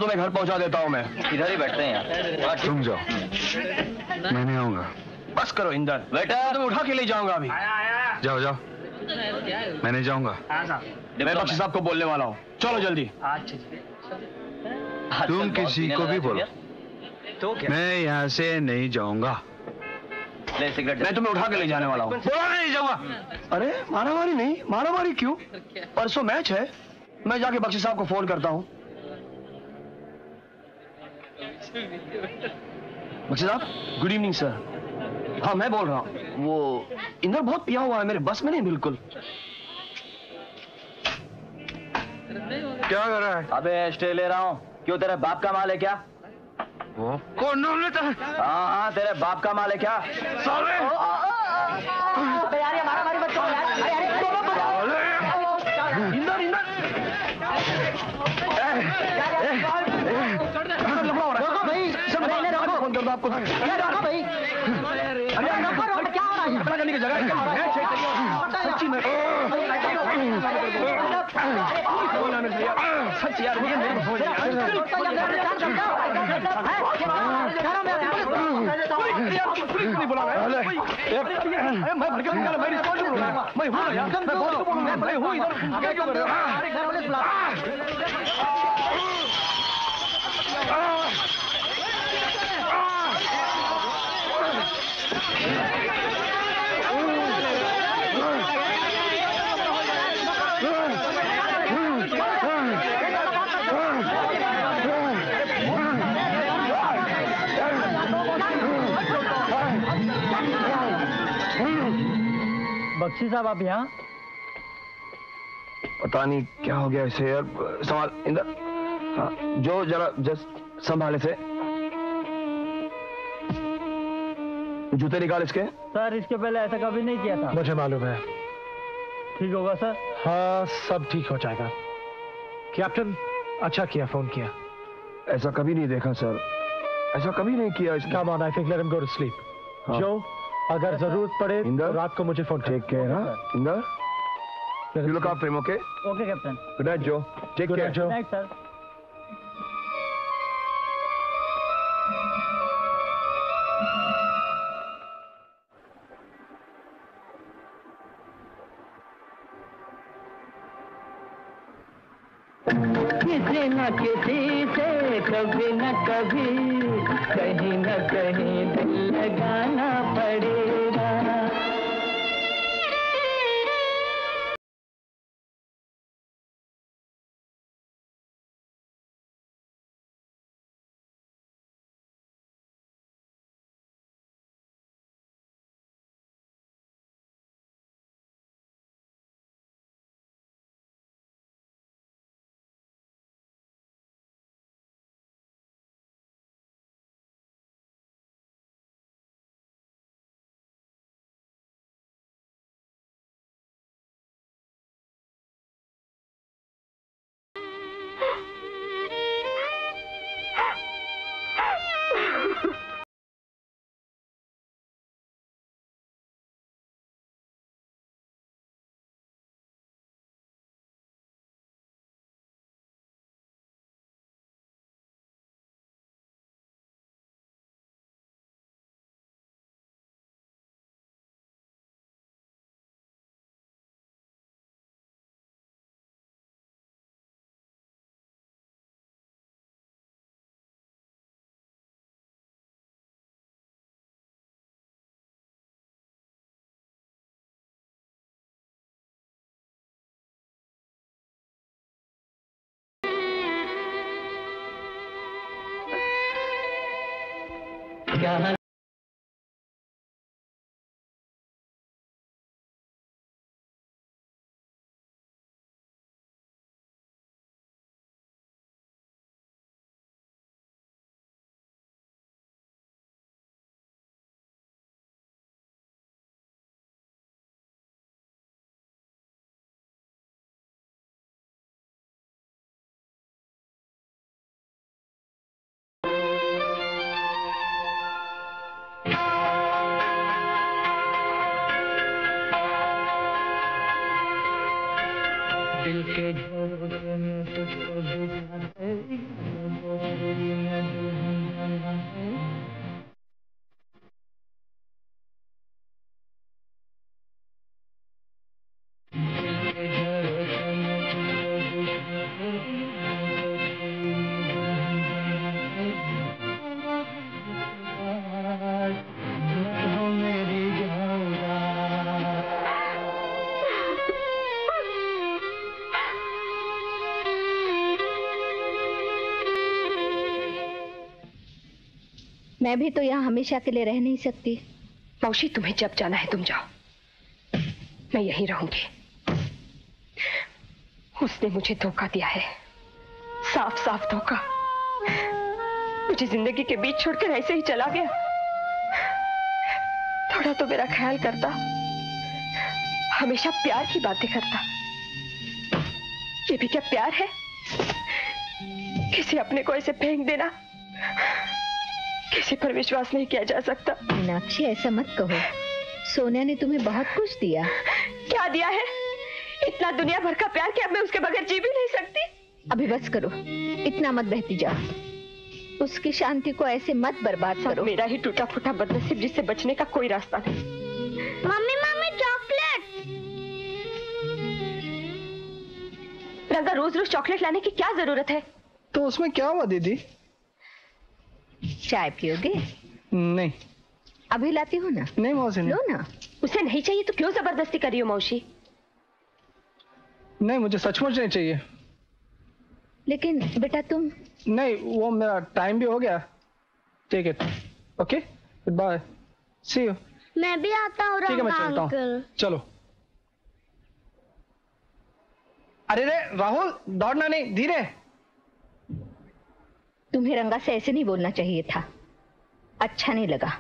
तुम्हें घर पहुंचा देता हूँ मैं। इधर ही बैठते हैं यार। तुम जाओ, मैं नहीं आऊंगा। बस करो इंदर, बेटा तुम्हें उठा के ले जाऊंगा अभी। जाओ जाओ, मैं नहीं जाऊंगा। मैं बख्शी साहब को बोलने वाला हूँ, चलो जल्दी। तुम किसी को भी बोलो, मैं यहाँ से नहीं जाऊंगा। मैं तुम्हें उठा के ले जाने वाला हूँ। बोला नहीं जाऊंगा। अरे मारामारी नहीं, मारामारी क्यों? परसों मैच है, मैं जाके बख्शी साहब को फोन करता हूँ। बख्शी साहब, गुड इवनिंग सर। हाँ मैं बोल रहा हूँ, वो इंदर बहुत पिया हुआ है, मेरे बस में नहीं बिल्कुल। क्या कर रहा है? अबे स्टे ले रहा हूँ। क्यों, तेरे बाप का माल है क्या? वो कौन लेता है? हाँ, तेरे बाप का माल है क्या? साले! अबे यार, ये मारामारी मत करो यार। इंदर इंदर फोन कर दो आपको। क्या हो रहा है? अपना करने की जगह सच्ची में सच यार, ये मेरे को नहीं बुला रहा है। मैं भड़के निकाला, मैं रिस्पॉन्सिबल हूँ। मैं हूँ यार, मैं हूँ इधर। क्या क्यों कर रहे हो? बख्शी साहब आप यहाँ? पता नहीं क्या हो गया इसे यार। संभाल इंदर, हाँ, जो जरा जस्ट संभाले से। जूते निकाल इसके। सर इसके पहले ऐसा कभी नहीं किया था। मुझे मालूम है। ठीक होगा सर? हाँ सब ठीक हो जाएगा। कैप्टन अच्छा किया फोन किया। ऐसा कभी नहीं देखा सर, ऐसा कभी नहीं किया। Come on, I think let him go to sleep. जो अगर जरूरत पड़े तो रात को मुझे फोन कर। Take care. हाँ Inder, you look after him, okay? Okay, Captain. Good night, Joe. Take care. Good night, Joe. Good night, sir. किसी न किसी से कभी न कभी कहीं न कहीं दिल लगाना पड़ेगा। क्या मैं भी तो यहाँ हमेशा के लिए रह नहीं सकती। मौसी, तुम्हें जब जाना है तुम जाओ, मैं यहीं रहूंगी। उसने मुझे धोखा दिया है, साफ साफ धोखा। मुझे जिंदगी के बीच छोड़कर ऐसे ही चला गया। थोड़ा तो मेरा ख्याल करता, हमेशा प्यार की बातें करता। ये भी क्या प्यार है? किसी अपने को ऐसे फेंक देना। किसी पर विश्वास नहीं किया जा सकता। मीनाक्षी, ऐसा मत कहो। सोनिया ने तुम्हें बहुत कुछ दिया। क्या दिया है? इतना दुनिया भर का प्यार कि अब मैं उसके बगैर जी भी नहीं सकती। अभी बस करो, इतना मत बहती जाओ। उसकी शांति को ऐसे मत बर्बाद करो। मेरा ही टूटा फूटा बदनसीब जिससे बचने का कोई रास्ता नहीं। Mummy mummy chocolate. रंगा, रोज रोज चॉकलेट लाने की क्या जरूरत है? तो उसमें क्या हुआ दीदी? चाय पियोगे? नहीं। अभी लाती हूँ ना। नहीं मौसी, लो ना। उसे नहीं चाहिए तो क्यों जबरदस्ती कर रही हो मौसी? नहीं, मुझे सचमुच नहीं चाहिए। लेकिन बेटा तुम। नहीं, वो मेरा टाइम भी हो गया। Take it. Okay, good bye, see you. मैं भी आता हूँ। ठीक है, मैं चलता हूँ। चलो। अरे रे राहुल, दौड़ना नहीं, धीरे। तुम्हें रंगा से ऐसे नहीं बोलना चाहिए था, अच्छा नहीं लगा।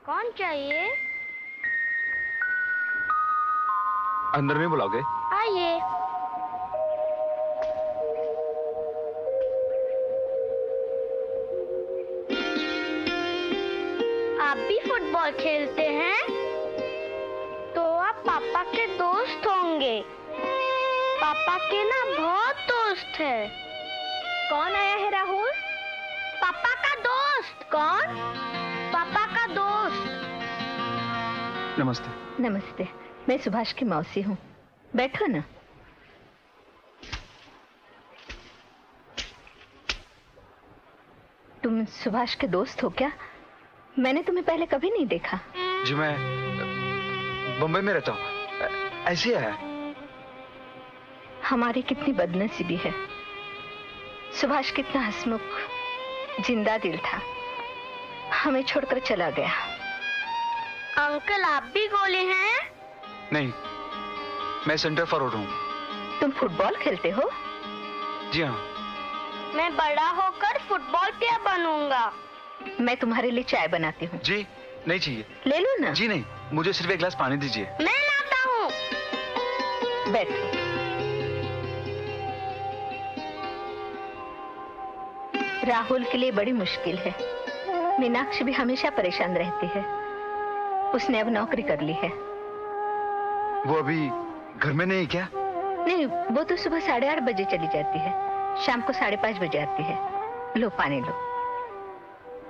कौन चाहिए? अंदर नहीं बुलाओगे? आइए। आप भी फुटबॉल खेलते हैं? तो आप पापा के दोस्त होंगे। पापा के ना बहुत दोस्त है। कौन आया है राहुल? पापा का दोस्त। कौन? पापा का दोस्त। नमस्ते। नमस्ते, मैं सुभाष की मौसी हूँ। बैठो ना। तुम सुभाष के दोस्त हो क्या? मैंने तुम्हें पहले कभी नहीं देखा। जी मैं बम्बई में रहता हूँ। ऐसे है। हमारी कितनी बदनसीबी है। सुभाष कितना हंसमुख, जिंदा दिल था, हमें छोड़कर चला गया। अंकल, आप भी गोले हैं? नहीं, मैं सेंटर फॉरवर्ड हूँ। तुम फुटबॉल खेलते हो? जी हाँ। मैं बड़ा होकर फुटबॉल प्लेयर बनूंगा। मैं तुम्हारे लिए चाय बनाती हूँ। जी नहीं चाहिए। ले लो ना। जी नहीं, मुझे सिर्फ एक गिलास पानी दीजिए। मैं लाता हूँ। बैठो। राहुल के लिए बड़ी मुश्किल है। मीनाक्षी भी हमेशा परेशान रहती है। उसने अब नौकरी कर ली है। वो अभी घर में नहीं क्या? नहीं, वो तो सुबह 8:30 बजे चली जाती है, शाम को 5:30 बजे आती है। लो पानी लो।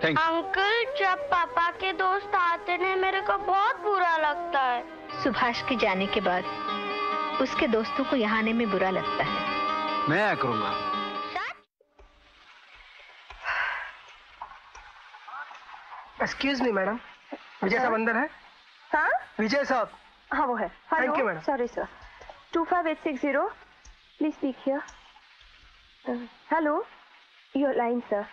अंकल, जब पापा के दोस्त आते हैं मेरे को बहुत बुरा लगता है। सुभाष के जाने के बाद उसके दोस्तों को यहाँ आने में बुरा लगता है। मैं आया करूंगा। एक्सक्यूज मी मैडम, विजय साहब अंदर है? हाँ, विजय साहब। हाँ वो है। Thank you madam. Sorry sir. 25860 please speak here. Hello, your line sir.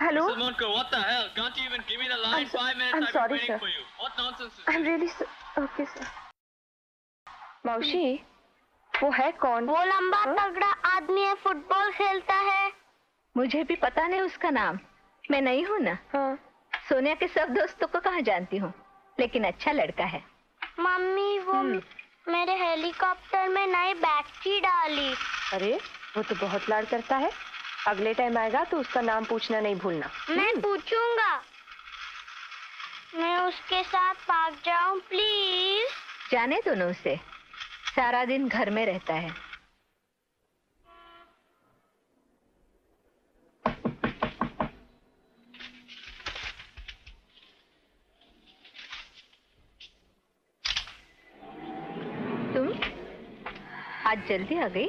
Hello? Mrs. Monker, what the hell? Can't you even give me the line? 5 minutes I'm I've sorry, been waiting sir. for you. What nonsense is I'm really okay sir. मौसी, वो है कौन? वो लंबा तगड़ा आदमी है, football खेलता है। मुझे भी पता नहीं उसका नाम, मैं नहीं हूँ ना। हाँ। सोनिया के सब दोस्तों को कहाँ जानती हूँ, लेकिन अच्छा लड़का है। मम्मी, वो मेरे हेलीकॉप्टर में नई बैटरी डाली। अरे, वो तो बहुत लाड करता है। अगले टाइम आएगा तो उसका नाम पूछना नहीं भूलना। मैं पूछूंगा। मैं उसके साथ भाग जाऊं प्लीज? जाने दो ना उसे, सारा दिन घर में रहता है। आज जल्दी आ गई?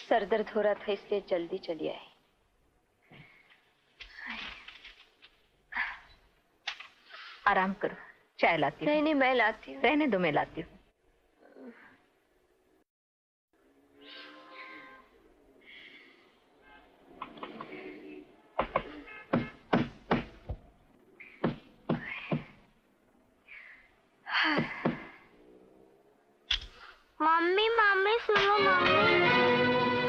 सर दर्द हो रहा था इसलिए जल्दी चली आई। आराम करो, चाय लाती हूँ। नहीं नहीं मैं लाती हूँ। रहने दो, मैं लाती हूँ। मम्मी मम्मी सुनो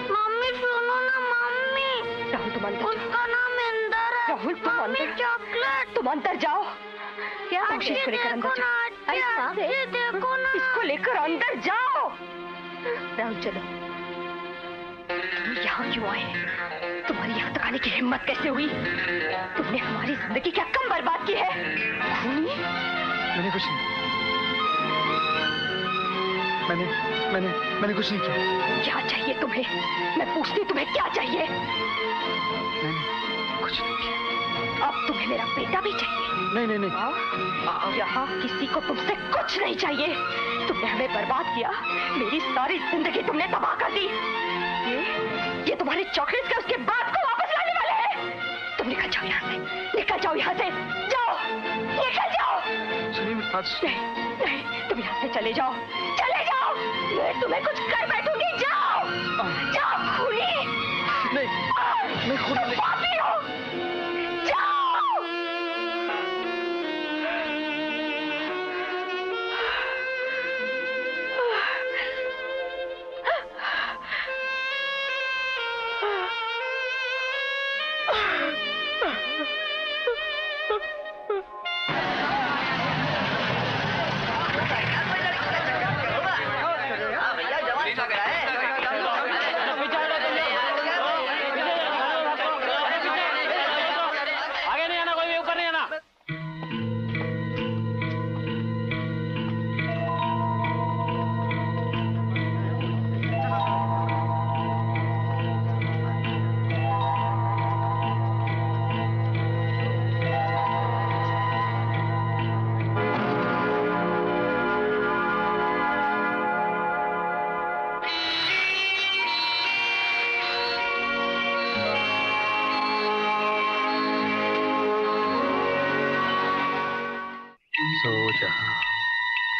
मम्मी सुनो ना मम्मी। राहुल तुम अंदर, उसका नाम इंदर है। राहुल तुम अंदर, चॉकलेट। तुम अंदर जाओ। क्या इसको लेकर अंदर जाओ। ये देखो ना, इसको लेकर अंदर जाओ। राहुल चलो। तुम यहाँ क्यों आए? तुम्हारी यहाँ तक आने की हिम्मत कैसे हुई? तुमने हमारी जिंदगी क्या कम बर्बाद की है? खूनी? मैंने कुछ नहीं, मैंने कुछ नहीं किया। क्या चाहिए तुम्हें? मैं पूछती तुम्हें क्या चाहिए? मैंने कुछ नहीं किया। अब तुम्हें मेरा बेटा भी चाहिए? नहीं। यहाँ किसी को तुमसे कुछ नहीं चाहिए। तुमने हमें बर्बाद किया, मेरी सारी जिंदगी तुमने तबाह कर दी। ये तुम्हारे चॉकलेट का उसके बाद को वापस लाने वाले हैं। तुम निकल जाओ यहाँ से, निकल जाओ यहाँ से, जाओ, निकल जाओ। नहीं, तुम यहाँ से चले जाओ, चले जाओ। मैं तुम्हें कुछ कर बैठूंगी, जाओ, जाओ खूनी। नहीं, मैं खूनी नहीं। पापी हो, जाओ।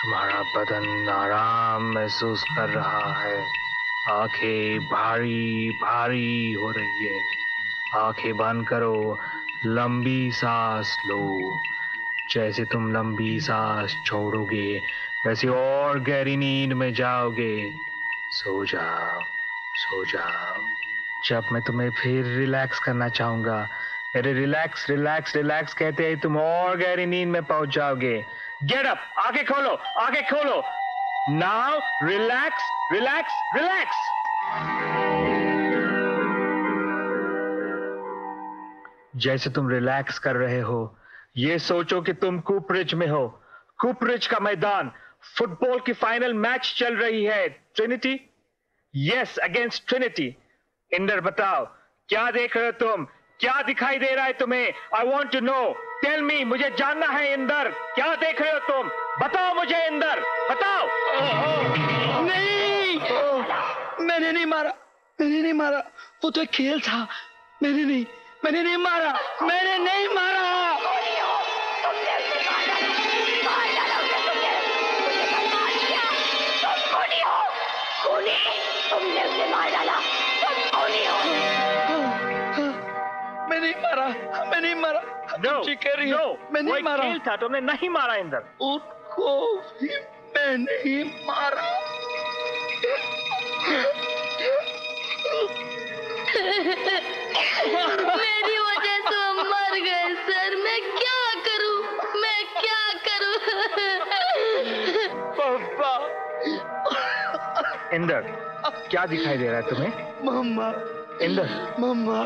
तुम्हारा बदन आराम महसूस कर रहा है, आंखें भारी भारी हो रही है। आंखें बंद करो, लंबी सांस लो। जैसे तुम लंबी सांस छोड़ोगे वैसे और गहरी नींद में जाओगे। सो जाओ, सो जाओ। जब मैं तुम्हें फिर रिलैक्स करना चाहूंगा, मेरे रिलैक्स रिलैक्स रिलैक्स कहते ही तुम और गहरी नींद में पहुंच जाओगे। गेट अप, आंखें खोलो, आंखें खोलो। Now relax relax relax. जैसे तुम रिलैक्स कर रहे हो, ये सोचो कि तुम कूपरिज में हो। कूपरिज का मैदान, फुटबॉल की फाइनल मैच चल रही है। Trinity, yes, against Trinity. Inder बताओ, क्या देख रहे हो तुम? क्या दिखाई दे रहा है तुम्हें? I want to know, tell me, मुझे जानना है। इंदर, क्या देख रहे हो तुम? बताओ मुझे इंदर, बताओ। नहीं, मैंने नहीं मारा, मैंने नहीं मारा। वो तो एक खेल था। मैंने नहीं मारा, मैंने नहीं मारा। तुमने उसे मार डाला, तुम खूनी हो। मैं नहीं मारा, मैं नहीं मारा। नो, नो, मैं नहीं मारा। खेल था, तुमने नहीं मारा इंदर। उनको भी मैं नहीं मारा। मेरी वजह से वो मर गए सर। मैं क्या करूं, मैं क्या करूं? पापा। इंदर, क्या दिखाई दे रहा है तुम्हें? मम्मा। इंदर, मम्मा।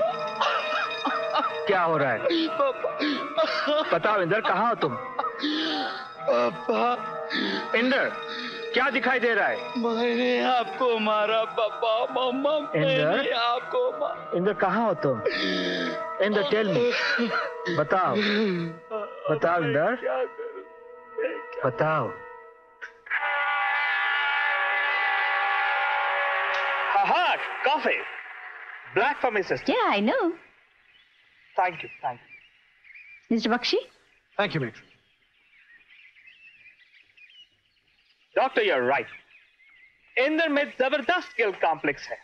क्या हो रहा है? पापा। बताओ इंदर, कहाँ हो तुम? पापा। इंदर, क्या दिखाई दे रहा है? मैंने आपको मारा पापा। मम्मा, मैंने आपको मारा। इंदर, कहाँ हो तुम? इंदर, टेल मी, बताओ, बताओ इंदर, बताओ। Aha, coffee. Black for me, sister. Yeah, I know. Thank you. Mr. Bakshi? Thank you, matron. Doctor, you're right. Inder में जबरदस्त गिल्ट कॉम्प्लेक्स है।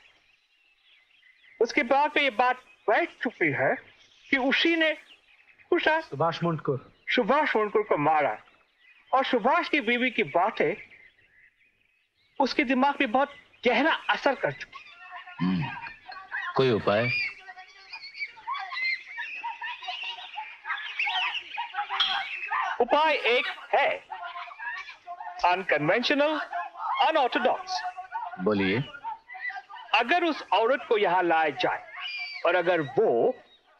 उसके बाद में ये बात बैठ चुकी है कि उसी ने सुभाष मुंडकुर को मारा, और सुभाष की बीवी की बातें उसके दिमाग में बहुत गहरा असर कर चुकी। कोई उपाय? उपाय एक है, अनकन्वेंशनल, अनऑर्थोडॉक्स। बोलिए। अगर उस औरत को यहां लाया जाए और अगर वो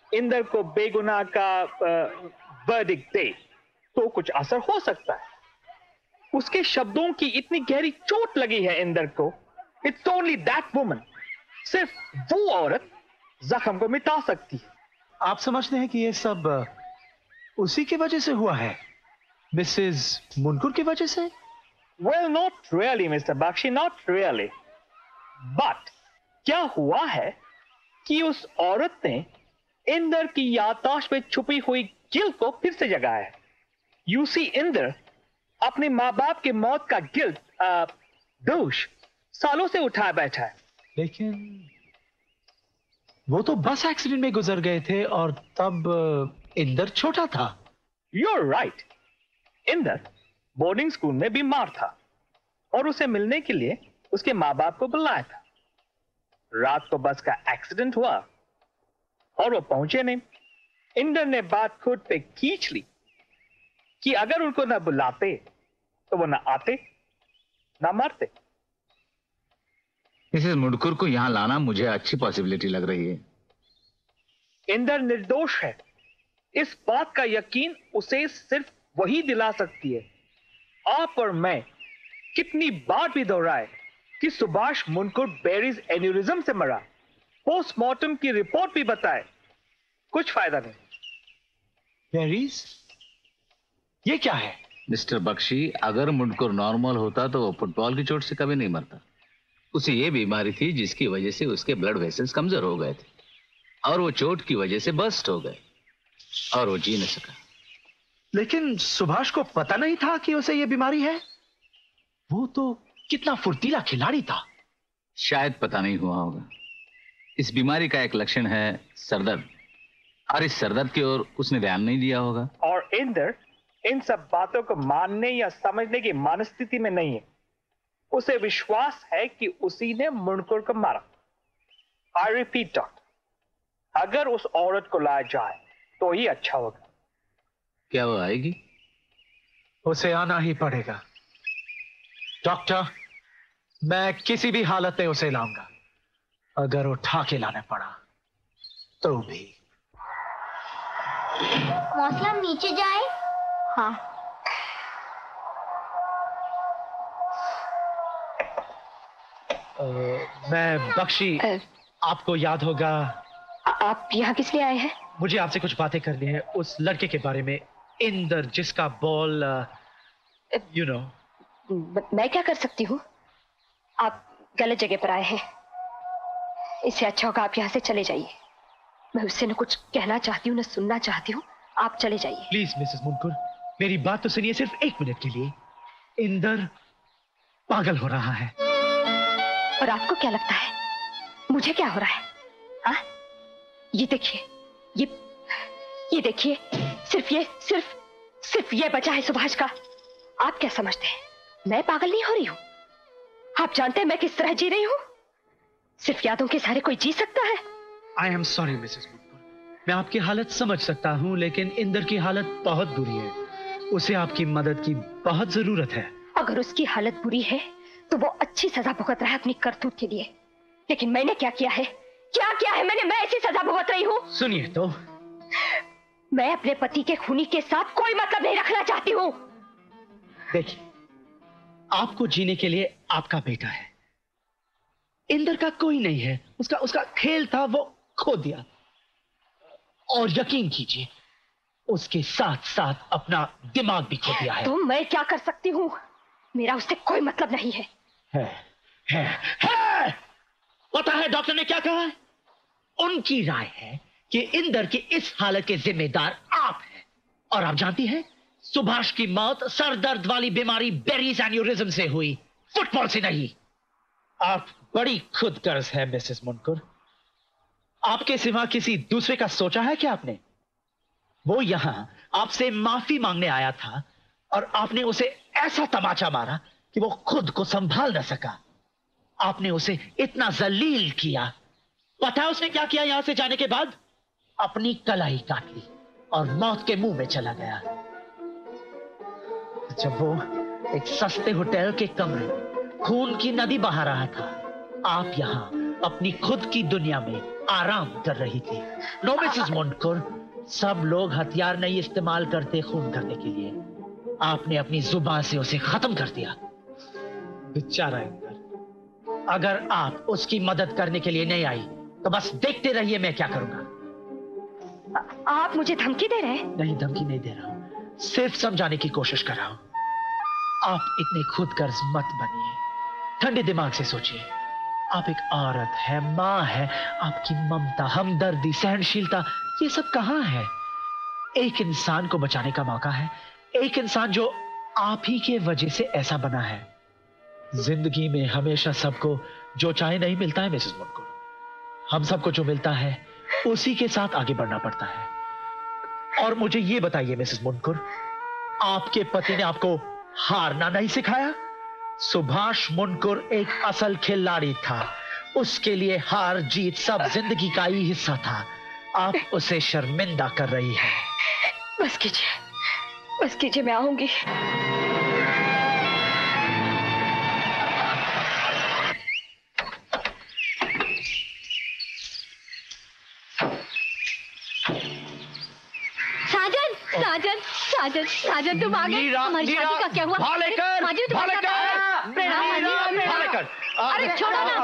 इंदर को बेगुनाह का वर्डिक्ट दे तो कुछ असर हो सकता है। उसके शब्दों की इतनी गहरी चोट लगी है इंदर को। इट्स ओनली दैट वुमन, सिर्फ वो औरत जख्म को मिटा सकती है। आप समझते हैं कि ये सब उसी की वजह से हुआ है, मिसेस मुनकुर की वजह से? Well, not really, Mr. Bakshi, not really. But क्या हुआ है कि उस औरत ने इंदर की याददाश्त में छुपी हुई गिल्ट को फिर से जगाया है। You see, इंदर अपने माँ बाप की मौत का गिल्ट दोष सालों से उठाए बैठा है। लेकिन वो तो बस एक्सीडेंट में गुजर गए थे और तब इंदर छोटा था। You're right. Inder boarding school में बीमार था और उसे मिलने के लिए उसके माँ बाप को बुलाया था। रात को बस का एक्सीडेंट हुआ और वो पहुंचे नहीं। इंदर ने बात खुद पे खींच ली कि अगर उनको ना बुलाते तो वो ना आते ना मरते। मिसेस मुंडकुर को यहां लाना मुझे अच्छी पॉसिबिलिटी लग रही है। इंदर निर्दोष है, इस बात का यकीन उसे सिर्फ वही दिला सकती है। आप और मैं कितनी बार भी दोहराए कि सुभाष मुनकुर बेरीज एन्यूरिज्म से मरा, पोस्टमार्टम की रिपोर्ट भी बताए, कुछ फायदा नहीं। बेरीज? ये क्या है? मिस्टर बख्शी, अगर मुनकुर नॉर्मल होता तो वो फुटबॉल की चोट से कभी नहीं मरता। उसे ये बीमारी थी जिसकी वजह से उसके ब्लड वेसल्स कमजोर हो गए थे और वो चोट की वजह से बस्ट हो गए और वो जी न सका। लेकिन सुभाष को पता नहीं था कि उसे यह बीमारी है। वो तो कितना फुर्तीला खिलाड़ी था। शायद पता नहीं हुआ होगा। इस बीमारी का एक लक्षण है सरदर्द, और इस सरदर्द की ओर उसने ध्यान नहीं दिया होगा। और इंदर इन सब बातों को मानने या समझने की मनस्थिति में नहीं है। उसे विश्वास है कि उसी ने मुनकुर को मारा। आई रिपीट डॉक्टर, अगर उस औरत को लाया जाए तो ही अच्छा होगा। क्या वो आएगी? उसे आना ही पड़ेगा डॉक्टर। मैं किसी भी हालत में उसे लाऊंगा, अगर उठा के लाना पड़ा तो भी। मौसला नीचे जाए। हाँ। मैं बख्शी, आपको याद होगा। आप यहाँ किस लिए आए हैं? मुझे आपसे कुछ बातें करनी है उस लड़के के बारे में, इंदर, जिसका बॉल यू नो। मैं क्या कर सकती हूँ? आप गलत जगह पर आए हैं। इससे अच्छा होगा आप यहाँ से चले जाइए। मैं उससे न कुछ कहना चाहती हूँ न सुनना चाहती हूँ। आप चले जाइए। प्लीज मिसेस मुनकुर, मेरी बात तो सुनिए सिर्फ 1 मिनट के लिए। इंदर पागल हो रहा है। और आपको क्या लगता है मुझे क्या हो रहा है? हाँ? ये देखिए, ये देखिए, सिर्फ ये बचा है सुभाष का। आप क्या समझते हैं मैं पागल नहीं हो रही हूं? आप जानते हैं मैं किस तरह जी रही हूं? सिर्फ यादों के सहारे कोई जी सकता है? आई एम सॉरी मिसेस मुनकुर, मैं आपकी हालत समझ सकता हूं, लेकिन इंदर की हालत बहुत बुरी है। उसे आपकी मदद की बहुत जरूरत है। अगर उसकी हालत बुरी है तो वो अच्छी सजा भुगत रहा है अपनी करतूत के लिए। लेकिन मैंने क्या किया है? क्या किया है मैंने? मैं ऐसी सजा भुगत रही हूँ। सुनिए तो, मैं अपने पति के खूनी के साथ कोई मतलब नहीं रखना चाहती हूँ। देखिए, आपको जीने के लिए आपका बेटा है। इंदर का कोई नहीं है। उसका खेल था, वो खो दिया। और यकीन कीजिए उसके साथ साथ अपना दिमाग भी खो दिया है। तो मैं क्या कर सकती हूँ? मेरा उससे कोई मतलब नहीं है। है। डॉक्टर ने क्या कहा है? उनकी राय है कि इंदर की इस हालत के जिम्मेदार आप हैं। और आप जानती हैं, सुभाष की मौत सर दर्द वाली बीमारी बेरीज एन्यूरिज्म से हुई, फुटबॉल से नहीं। आप बड़ी खुदगर्ज है मिसेस मुनकुर। आपके सिवा किसी दूसरे का सोचा है क्या आपने? वो यहां आपसे माफी मांगने आया था और आपने उसे ऐसा तमाचा मारा कि वो खुद को संभाल न सका। आपने उसे इतना जलील किया। पता है उसने क्या किया? यहां से जाने के बाद अपनी कलाई काट ली और मौत के मुंह में चला गया। जब वो एक सस्ते होटल के कमरे में खून की नदी बहा रहा था, आप यहां अपनी खुद की दुनिया में आराम कर रही थी। नो मिसेस मुनकुर, सब लोग हथियार नहीं इस्तेमाल करते खून करने के लिए। आपने अपनी जुबान से उसे खत्म कर दिया। बेचारा इंदर, अगर आप उसकी मदद करने के लिए नहीं आई तो बस देखते रहिए मैं क्या करूंगा। आप मुझे धमकी दे रहे हैं? नहीं, धमकी नहीं दे रहा हूं, सिर्फ समझाने की कोशिश कर रहा हूं। आप इतने खुदगर्ज मत बनिए, ठंडे दिमाग से सोचिए। आप एक औरत है, मां है, आपकी ममता, हमदर्दी, सहनशीलता, ये सब कहां है? एक इंसान को बचाने का मौका है, एक इंसान जो आप ही के वजह से ऐसा बना है। जिंदगी में हमेशा सबको जो चाहे नहीं मिलता है मिसेस मुनकुर। हम सबको जो मिलता है उसी के साथ आगे बढ़ना पड़ता है। और मुझे ये बताइए मिसेस मुनकुर, आपके पति ने आपको हारना नहीं सिखाया? सुभाष मुनकुर एक असल खिलाड़ी था, उसके लिए हार जीत सब जिंदगी का ही हिस्सा था। आप उसे शर्मिंदा कर रही हैं। बस कीजिए, मैं आऊंगी। साजन तुम आ गए। हमारी शादी का क्या हुआ? अरे छोड़ो ना,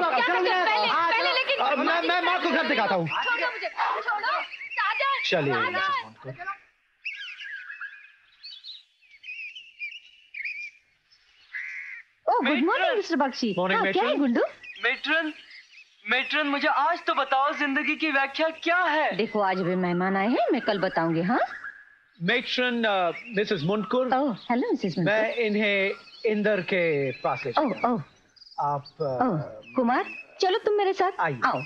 पहले लेकिन मैं माँ को घर दिखाता हूँ। छोड़ो मुझे, छोड़ो। साजन, चलिए। ओह, गुड मॉर्निंग मिस्टर बख्शी। क्या है गुंडू? मेट्रन, मुझे आज तो बताओ जिंदगी की व्याख्या क्या है? देखो, आज भी मेहमान आए हैं, मैं कल बताऊंगी। हाँ मेट्रन, मिसेस मुनकुर। ओह, हेलो मिसेस मुनकुर। मैं इन्हें इंदर के पास ले जाऊंगा। ओह, आप कुमार, चलो तुम मेरे साथ आओ।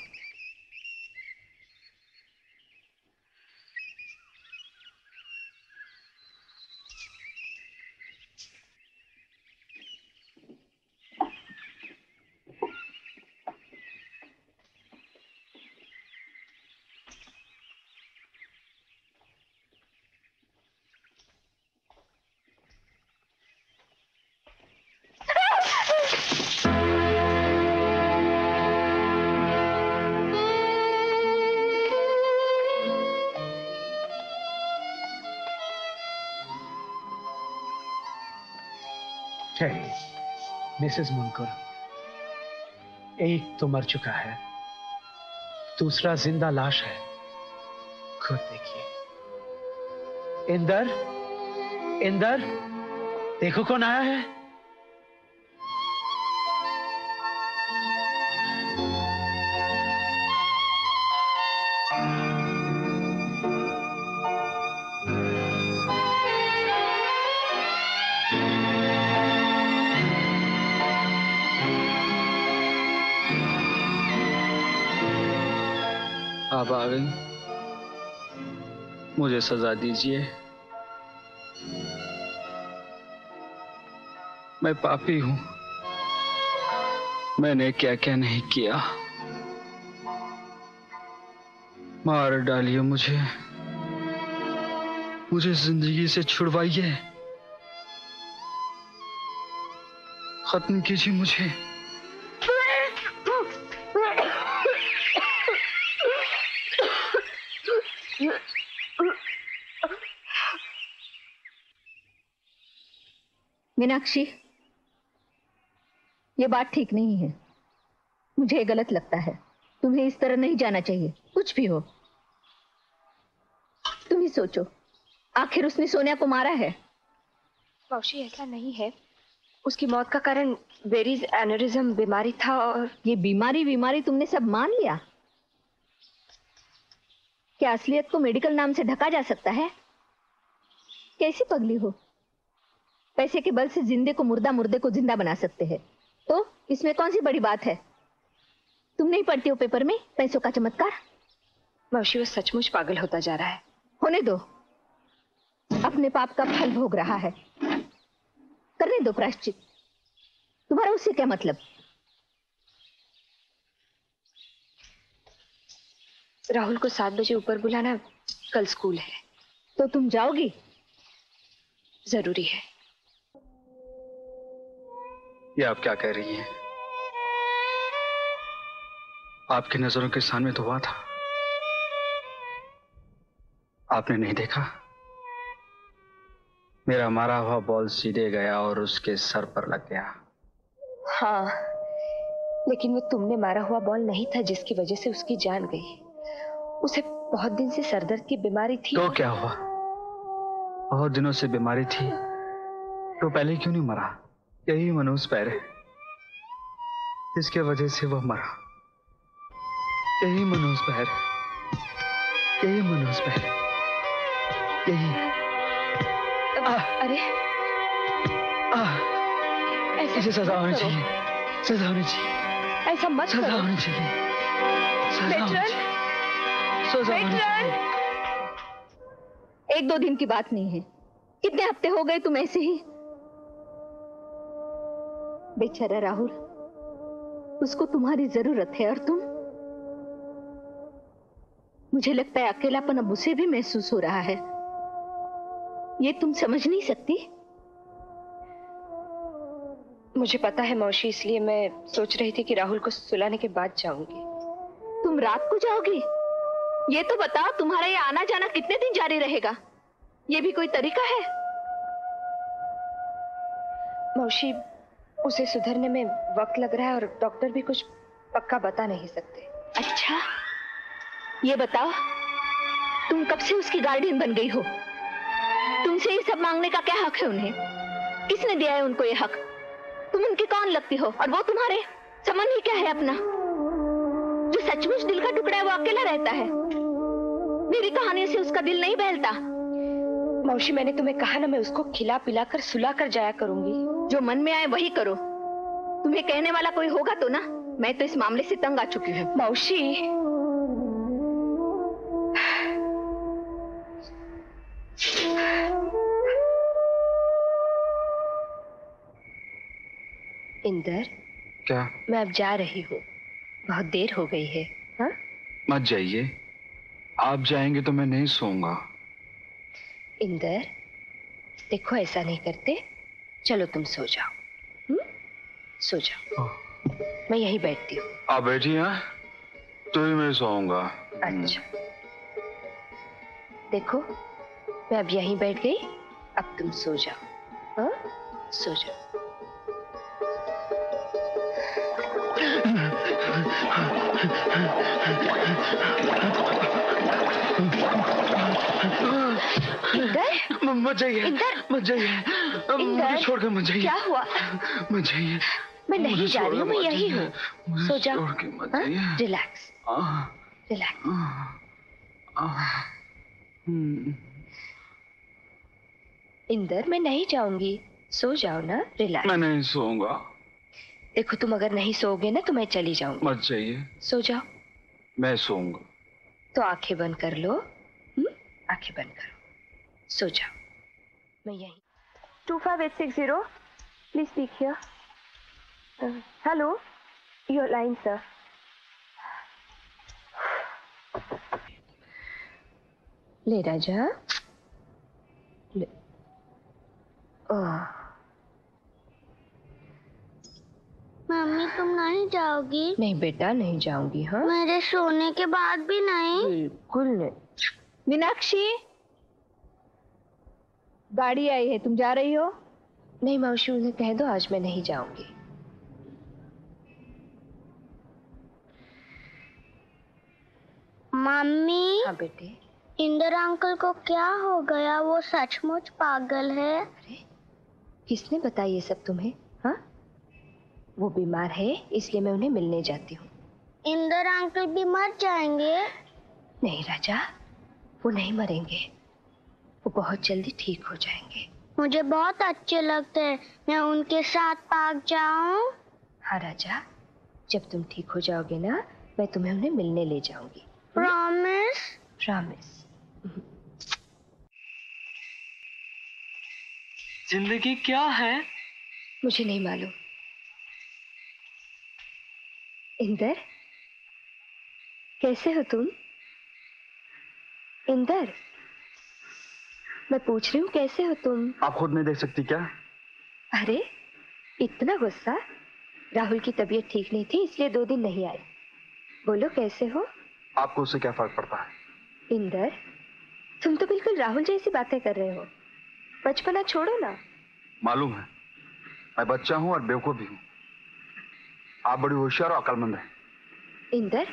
मिसेस मुनकुर, एक तो मर चुका है, दूसरा जिंदा लाश है। खुद देखिए। इंदर, देखो कौन आया है। आप आ गई, मुझे सजा दीजिए। मैं पापी हूं, मैंने क्या क्या नहीं किया। मार डालिए मुझे जिंदगी से छुड़वाइए, खत्म कीजिए मुझे। मीनाक्षी, ये बात ठीक नहीं है। मुझे ये गलत लगता है। तुम्हें इस तरह नहीं जाना चाहिए। कुछ भी हो, तुम ही सोचो, आखिर उसने सोनिया को मारा है। मौसी, ऐसा नहीं है। उसकी मौत का कारण वेरीज एनेरिज्म बीमारी था। और ये बीमारी तुमने सब मान लिया? क्या असलियत को मेडिकल नाम से ढका जा सकता है? कैसी पगली हो? पैसे के बल से जिंदे को मुर्दा, मुर्दे को जिंदा बना सकते हैं। तो इसमें कौन सी बड़ी बात है? तुम नहीं पढ़ती हो पेपर में पैसों का चमत्कार? मौसी वो सचमुच पागल होता जा रहा है। होने दो, अपने पाप का फल भोग रहा है। करने दो प्रायश्चित। तुम्हारा उससे क्या मतलब? राहुल को 7 बजे ऊपर बुलाना, कल स्कूल है। तो तुम जाओगी? जरूरी है। ये आप क्या कह रही हैं? आपकी नजरों के सामने तो हुआ था, आपने नहीं देखा? मेरा मारा हुआ बॉल सीधे गया और उसके सर पर लग गया। हाँ, लेकिन वो तुमने मारा हुआ बॉल नहीं था जिसकी वजह से उसकी जान गई। उसे बहुत दिन से सरदर्द की बीमारी थी। तो क्या हुआ? बहुत दिनों से बीमारी थी तो पहले क्यों नहीं मरा? यही मनोज पैर है जिसके वजह से वह मरा। यही मनोज पैर है, यही मनोज पैर है, यही। अरे इसे सजा होनी चाहिए, सजा होनी चाहिए। ऐसा मत करो। सजा होनी चाहिए, सजा होनी चाहिए, सजा होनी चाहिए। 1-2 दिन की बात नहीं है। कितने हफ्ते हो गए तुम ऐसे ही? बेचारा राहुल, उसको तुम्हारी जरूरत है और तुम? मुझे लगता है अकेलापन अब उसे भी महसूस हो रहा है। ये तुम समझ नहीं सकती? मुझे पता है मौसी, इसलिए मैं सोच रही थी कि राहुल को सुलाने के बाद जाऊंगी। तुम रात को जाओगी? ये तो बताओ, तुम्हारा ये आना जाना कितने दिन जारी रहेगा? ये भी कोई तरीका है? मौसी, उसे सुधरने में वक्त लग रहा है और डॉक्टर भी कुछ पक्का बता नहीं सकते। अच्छा, ये बताओ, तुम कब से उसकी गार्डियन बन गई हो? तुमसे ये सब मांगने का क्या हक है उन्हें? किसने दिया है उनको ये हक? तुम उनकी कौन लगती हो और वो तुम्हारे? संबंध ही क्या है अपना? जो सचमुच दिल का टुकड़ा है वो अकेला रहता है। मेरी कहानी से उसका दिल नहीं बहलता। मौसी, मैंने तुम्हें कहा ना, मैं उसको खिला पिला कर सुला कर जाया करूंगी। जो मन में आए वही करो। तुम्हें कहने वाला कोई होगा तो ना? मैं तो इस मामले से तंग आ चुकी हूँ। मौसी, इंदर, क्या? मैं अब जा रही हूँ, बहुत देर हो गई है। हाँ? मत जाइए, आप जाएंगे तो मैं नहीं सोऊंगा। इंदर, देखो ऐसा नहीं करते। चलो तुम सो जाओ। सो जाओ, मैं यहीं बैठती हूँ। आप बैठिए, तो ही मैं सोऊंगा। अच्छा, देखो मैं अब यहीं बैठ गई, अब तुम सो जाओ। हाँ? सो जाओ। इंदर, मत जाइए, इंदर, मत जाइए, मुझे छोड़कर मत जाइए। क्या हुआ? मत जाइए। मैं नहीं जा रही हूँ, मैं यही हूँ। सो जाओ। Relax, relax. इंदर, मैं नहीं जाऊंगी, सो जाओ ना, रिलैक्स। मैं नहीं सोऊंगा। देखो, तुम अगर नहीं सोओगे ना तो मैं चली जाऊंगी। मत जाइए। सो जाओ। मैं सोऊंगा। तो आंखें बंद कर लो। आंखें बंद करो, सो जाओ। मैं यहीं। 25860, please speak here. Hello, your line sir. ले राजा, ले। मम्मी, तुम नहीं जाओगी? नहीं बेटा, नहीं जाऊंगी। हाँ, मेरे सोने के बाद भी नहीं? बिल्कुल नहीं। मीनाक्षी, गाड़ी आई है, तुम जा रही हो? नहीं मौसी, उन्हें कह दो आज मैं नहीं जाऊंगी। मम्मी। हाँ बेटे। इंदर अंकल को क्या हो गया? वो सचमुच पागल है। अरे, किसने बताया ये सब तुम्हें? वो बीमार है, इसलिए मैं उन्हें मिलने जाती हूँ। इंदर अंकल भी मर जाएंगे? नहीं राजा, वो नहीं मरेंगे, वो बहुत जल्दी ठीक हो जाएंगे। मुझे बहुत अच्छे लगते हैं, मैं उनके साथ पार्क जाऊं? हाँ राजा, जब तुम ठीक हो जाओगे ना, मैं तुम्हें उन्हें मिलने ले जाऊंगी। प्रॉमिस? प्रॉमिस। जिंदगी क्या है? मुझे नहीं मालूम। इंदर, कैसे हो तुम? इंदर, मैं पूछ रही हूँ कैसे हो तुम? आप खुद नहीं देख सकती क्या? अरे इतना गुस्सा? राहुल की तबीयत ठीक नहीं थी, इसलिए 2 दिन नहीं आई। बोलो कैसे हो? आपको उससे क्या फर्क पड़ता है? इंदर, तुम तो बिल्कुल राहुल जैसी बातें कर रहे हो। बचपना छोड़ो ना। मालूम है, मैं बच्चा हूँ और बेवकूफ भी हूँ। आप बड़ी होशियार और अक्लमंद हैं। इंदर,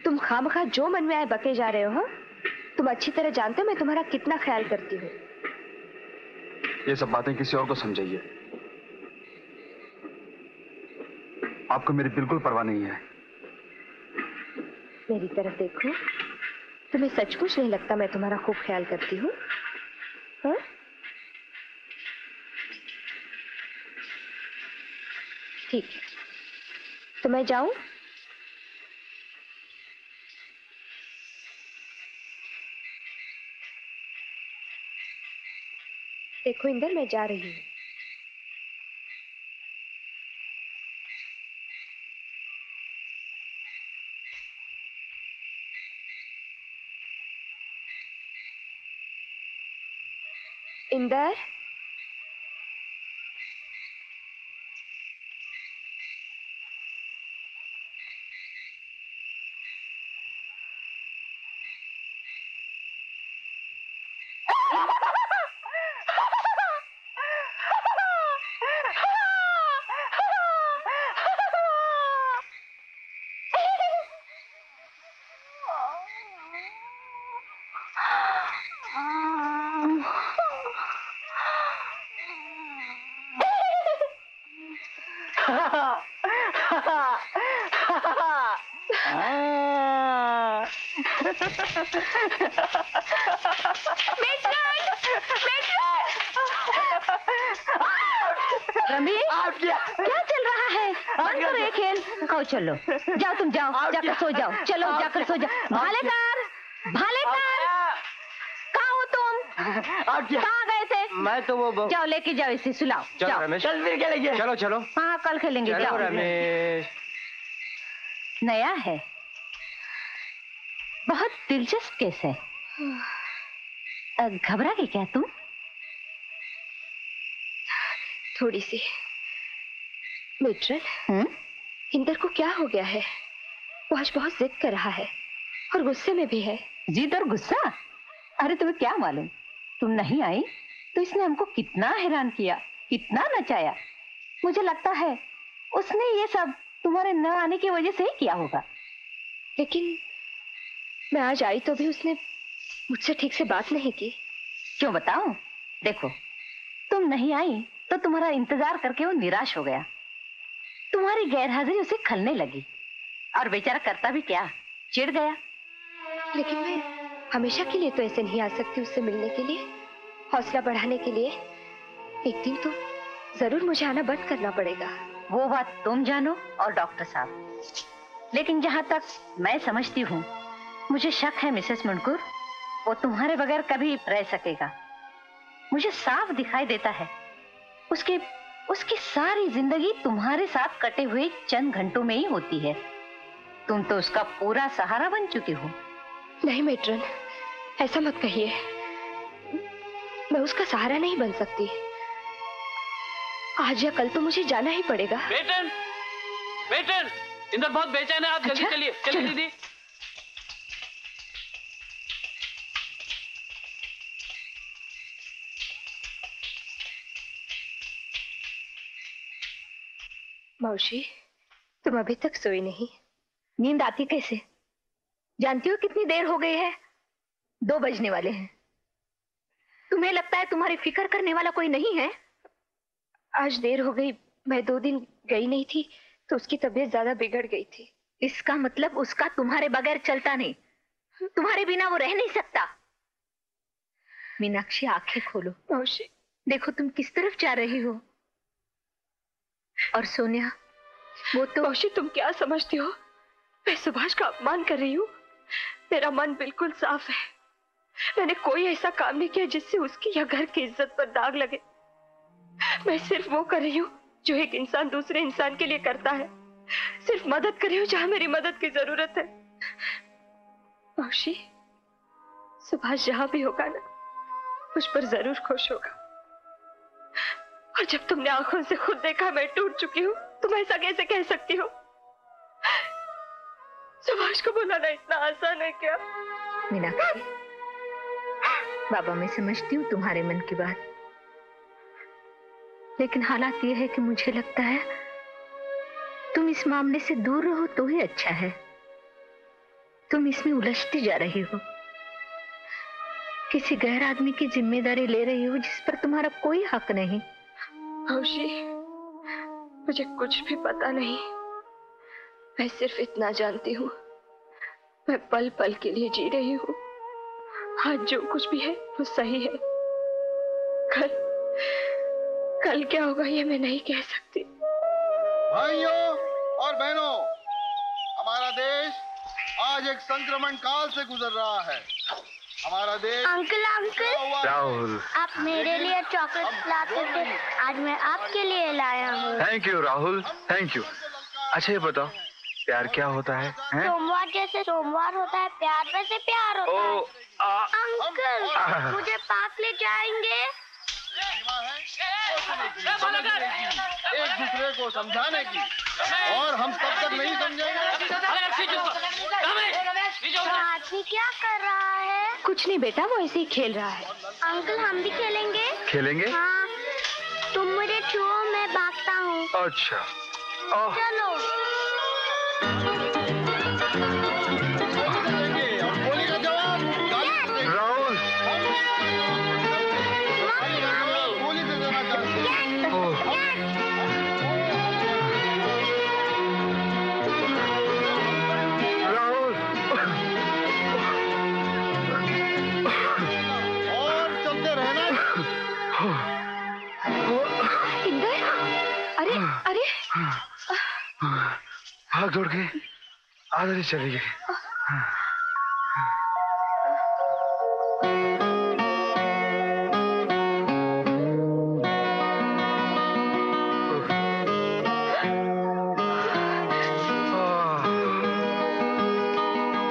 तुम खामखा जो मन में आए बके जा रहे हो। तुम अच्छी तरह जानते हो मैं तुम्हारा कितना ख्याल करती हूँ। ये सब बातें किसी और को समझाइए। आपको मेरी बिल्कुल परवाह नहीं है। मेरी तरफ देखो, तुम्हें सचमुच नहीं लगता मैं तुम्हारा खूब ख्याल करती हूँ? हाँ? ठीक है, तो मैं जाऊं? देखो इंदर, मैं जा रही हूँ। इंदर, क्या चल रहा है? बंद करो ये खेल। आओ चलो, जाओ तुम जाओ, जाकर सो जाओ। चलो जाकर सो जाओ। भालेकार, भालेकार, कहाँ हो तुम? कहाँ गए थे? मैं तो वो जाओ लेके जाओ इसे, सुलाओ। चलो रमेश, कल फिर खेलेंगे। चलो चलो। हाँ कल खेलेंगे। चलो जाओ रमेश। नया है, बहुत दिलचस्प केस है। घबरा गई क्या तुम? थोड़ी सी। मिट्रल, इंदर को क्या हो गया है? वो आज बहुत जिद कर रहा है और गुस्से में भी है। जिद और गुस्सा? अरे तुम्हें क्या मालूम, तुम नहीं आई तो इसने हमको कितना हैरान किया, कितना नचाया। मुझे लगता है उसने ये सब तुम्हारे न आने की वजह से ही किया होगा। लेकिन मैं आज आई तो भी उसने मुझसे ठीक से बात नहीं की। क्यों बताऊं? देखो, तुम नहीं आई तो तुम्हारा इंतजार करके वो निराश हो गया। तुम्हारी गैरहाजिरी उसे खलने लगी और बेचारा करता भी क्या, चिढ़ गया। लेकिन मैं हमेशा के लिए तो ऐसे नहीं आ सकती उससे मिलने के लिए, हौसला बढ़ाने के लिए। एक दिन तो जरूर मुझे आना बंद करना पड़ेगा। वो बात तुम जानो और डॉक्टर साहब। लेकिन जहां तक मैं समझती हूँ, मुझे शक है मिसेस मुनकुर, वो तुम्हारे बगैर कभी रह सकेगा। मुझे साफ दिखाई देता है उसकी सारी जिंदगी तुम्हारे साथ कटे हुए चंद घंटों में ही होती है। तुम तो उसका पूरा सहारा बन चुकी हो। नहीं मेट्रन, ऐसा मत कहिए। मैं उसका सहारा नहीं बन सकती। आज या कल तो मुझे जाना ही पड़ेगा। बेटन, बेटन, इंदर बहुत बेचैन है, आप जल्दी चलिए, चलिए दीदी। मौसी, तुम अभी तक सोई नहीं? नींद आती कैसे? जानती हो कितनी देर हो गई है? 2 बजने वाले हैं। तुम्हें लगता है तुम्हारी फिक्र करने वाला कोई नहीं है? आज देर हो गई मैं 2 दिन गई नहीं थी तो उसकी तबीयत ज्यादा बिगड़ गई थी। इसका मतलब उसका तुम्हारे बगैर चलता नहीं, तुम्हारे बिना वो रह नहीं सकता। मीनाक्षी आंखें खोलो। मौसी देखो तुम किस तरफ जा रही हो। और सोनिया वो तो। मौसी तुम क्या समझती हो, मैं सुभाष का अपमान कर रही हूँ? मेरा मन बिल्कुल साफ है। मैंने कोई ऐसा काम नहीं किया जिससे उसकी या घर की इज्जत पर दाग लगे। मैं सिर्फ वो कर रही हूँ जो एक इंसान दूसरे इंसान के लिए करता है। सिर्फ मदद कर रही हूँ जहां मेरी मदद की जरूरत है। मौसी सुभाष जहां भी होगा ना, मुझ पर जरूर खुश होगा। और जब तुमने आंखों से खुद देखा मैं टूट चुकी हूँ, तुम ऐसा कैसे कह सकती हो? सुभाष को बुलाना इतना आसान है क्या? मीनाक्षी, बाबा मैं समझती हूँ तुम्हारे मन की बात, लेकिन हालात ये है कि मुझे लगता है तुम इस मामले से दूर रहो तो ही अच्छा है। तुम इसमें उलझती जा रही हो, किसी गैर आदमी की जिम्मेदारी ले रही हो जिस पर तुम्हारा कोई हक नहीं। मौसी मुझे कुछ भी पता नहीं, मैं सिर्फ इतना जानती हूँ, मैं पल पल के लिए जी रही हूँ। आज जो कुछ भी है वो सही है, कल क्या होगा ये मैं नहीं कह सकती। भाइयों और बहनों, हमारा देश आज एक संक्रमण काल से गुजर रहा है। हमारा देश। अंकल राहुल, आप मेरे लिए चॉकलेट लाते थे, आज मैं आपके लिए लाया हूँ। Thank you Rahul, thank you. अच्छा ये बताओ, प्यार क्या होता है? सोमवार जैसे सोमवार होता है, प्यार वैसे प्यार होता है। अंकल मुझे पार्क ले जाएंगे? एक दूसरे को समझाने की, और हम तब तक नहीं समझेंगे। आदमी क्या कर रहा है? कुछ नहीं बेटा, वो ऐसे ही खेल रहा है। अंकल हम भी खेलेंगे? खेलेंगे? हाँ, तुम मुझे छुओ मैं भागता हूँ। अच्छा चलो। राहुल, भाग दौड़ के आधे ही चली गई।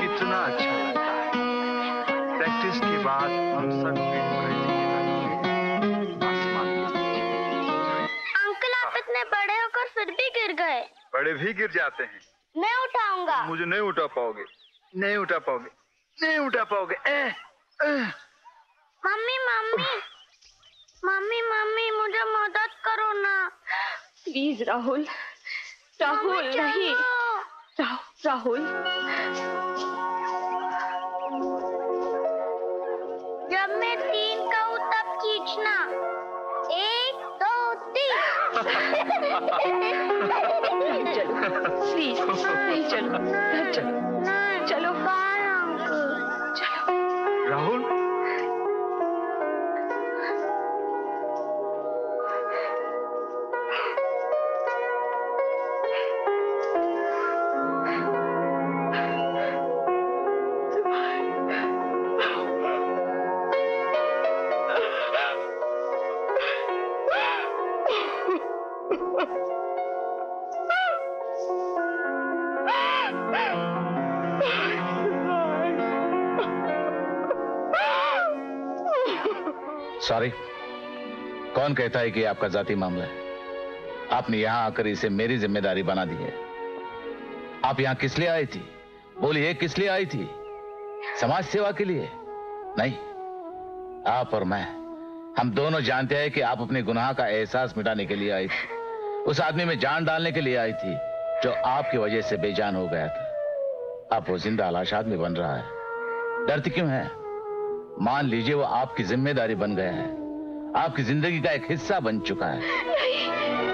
कितना अच्छा लगता है। प्रैक्टिस के बाद हम सब अंकल आप इतने बड़े होकर फिर भी गिर गए। बड़े भी गिर जाते हैं। मैं उठाऊंगा। मुझे नहीं उठा पाओगे, नहीं उठा पाओगे, नहीं उठा पाओगे। मम्मी मम्मी मम्मी मम्मी मुझे मदद करो ना प्लीज। राहुल राहुल नहीं, राहुल जब मैं 3 कहूँ तब खींचना। 1 2 3। चलो प्लीज, नहीं चलो चलो चलो राहुल। सॉरी, कौन कहता है कि आपका जाती मामला है? आपने यहां आकर इसे मेरी जिम्मेदारी बना दी है। आप यहां किस लिए आई थी? बोलिए, किस लिए आई थी? समाज सेवा के लिए? नहीं, आप और मैं, हम दोनों जानते हैं कि आप अपने गुनाह का एहसास मिटाने के लिए आई थी। उस आदमी में जान डालने के लिए आई थी जो आपकी वजह से बेजान हो गया था। अब वो जिंदा लाश आदमी बन रहा है। डरती क्यों है? मान लीजिए वो आपकी जिम्मेदारी बन गया है, आपकी जिंदगी का एक हिस्सा बन चुका है। नहीं,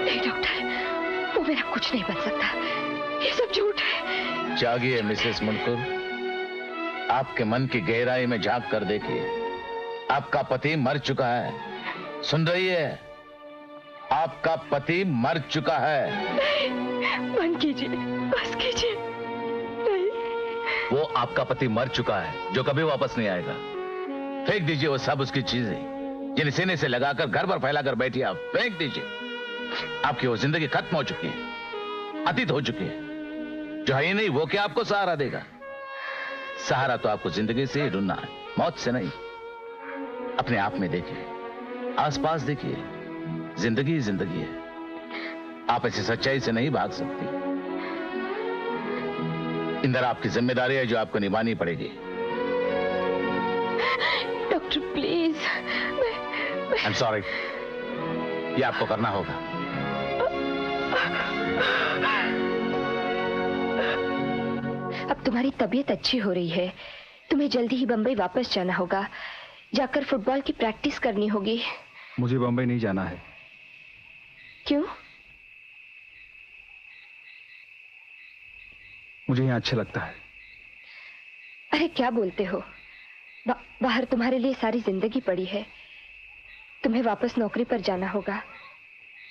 नहीं डॉक्टर, वो मेरा कुछ नहीं बन सकता, ये सब झूठ है। जागिए मिसेस मुनकुर, आपके मन की गहराई में झांक कर देखिए। आपका पति मर चुका है। सुन रही है? आपका पति मर चुका है। बंद कीजिए, बस कीजिए। नहीं। वो आपका पति मर चुका है जो कभी वापस नहीं आएगा। फेंक दीजिए वो सब उसकी चीजें जिन्हें सीने से लगाकर घर पर फैलाकर बैठी आप। फेंक दीजिए। आपकी वो जिंदगी खत्म हो चुकी है, अतीत हो चुकी है। जो है नहीं वो क्या आपको सहारा देगा? सहारा तो आपको जिंदगी से ही ढूंढना है, मौत से नहीं। अपने आप में देखिए, आसपास देखिए, जिंदगी जिंदगी है। आप ऐसी सच्चाई से नहीं भाग सकती। इंदर आपकी जिम्मेदारी है जो आपको निभानी पड़ेगी। Doctor please, I am sorry, ये आपको करना होगा। अब तुम्हारी तबीयत अच्छी हो रही है, तुम्हें जल्दी ही बंबई वापस जाना होगा, जाकर फुटबॉल की प्रैक्टिस करनी होगी। मुझे बंबई नहीं जाना है। क्यों? मुझे यहाँ अच्छा लगता है। अरे क्या बोलते हो? बाहर तुम्हारे लिए सारी जिंदगी पड़ी है। तुम्हें वापस नौकरी पर जाना होगा,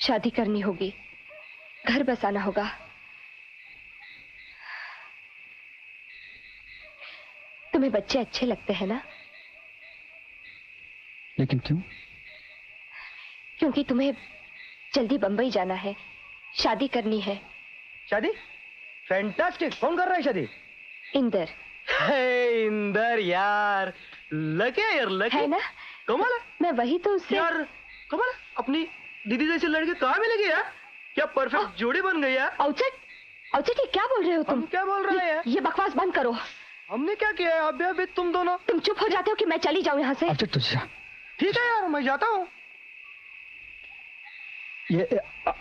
शादी करनी होगी, घर बसाना होगा। तुम्हें बच्चे अच्छे लगते हैं ना? लेकिन क्यों? क्योंकि तुम्हें जल्दी बंबई जाना है, शादी करनी है। शादी? फैंटास्टिक। कौन कर रहा है शादी? इंदर। इंदर यार, लकी है यार, लकी है ना? कमाल है। मैं वही तो उससे यार कमाल है। अपनी दीदी जैसे लड़के कहाँ मिलेंगे यार? क्या परफेक्ट जोड़ी बन गई यार। औचक, औचक ये क्या बोल रहे हो तुम? क्या बोल रहे हैं? ये बकवास बंद करो। हमने क्या किया है? अभी तुम दोनों। तुम चुप हो जाते हो कि मैं चली जाऊं यहाँ से? औचक तुझे। ठीक है यार, मैं जाता हूँ। ये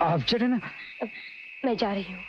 औचक है ना? मैं जा रही हूँ।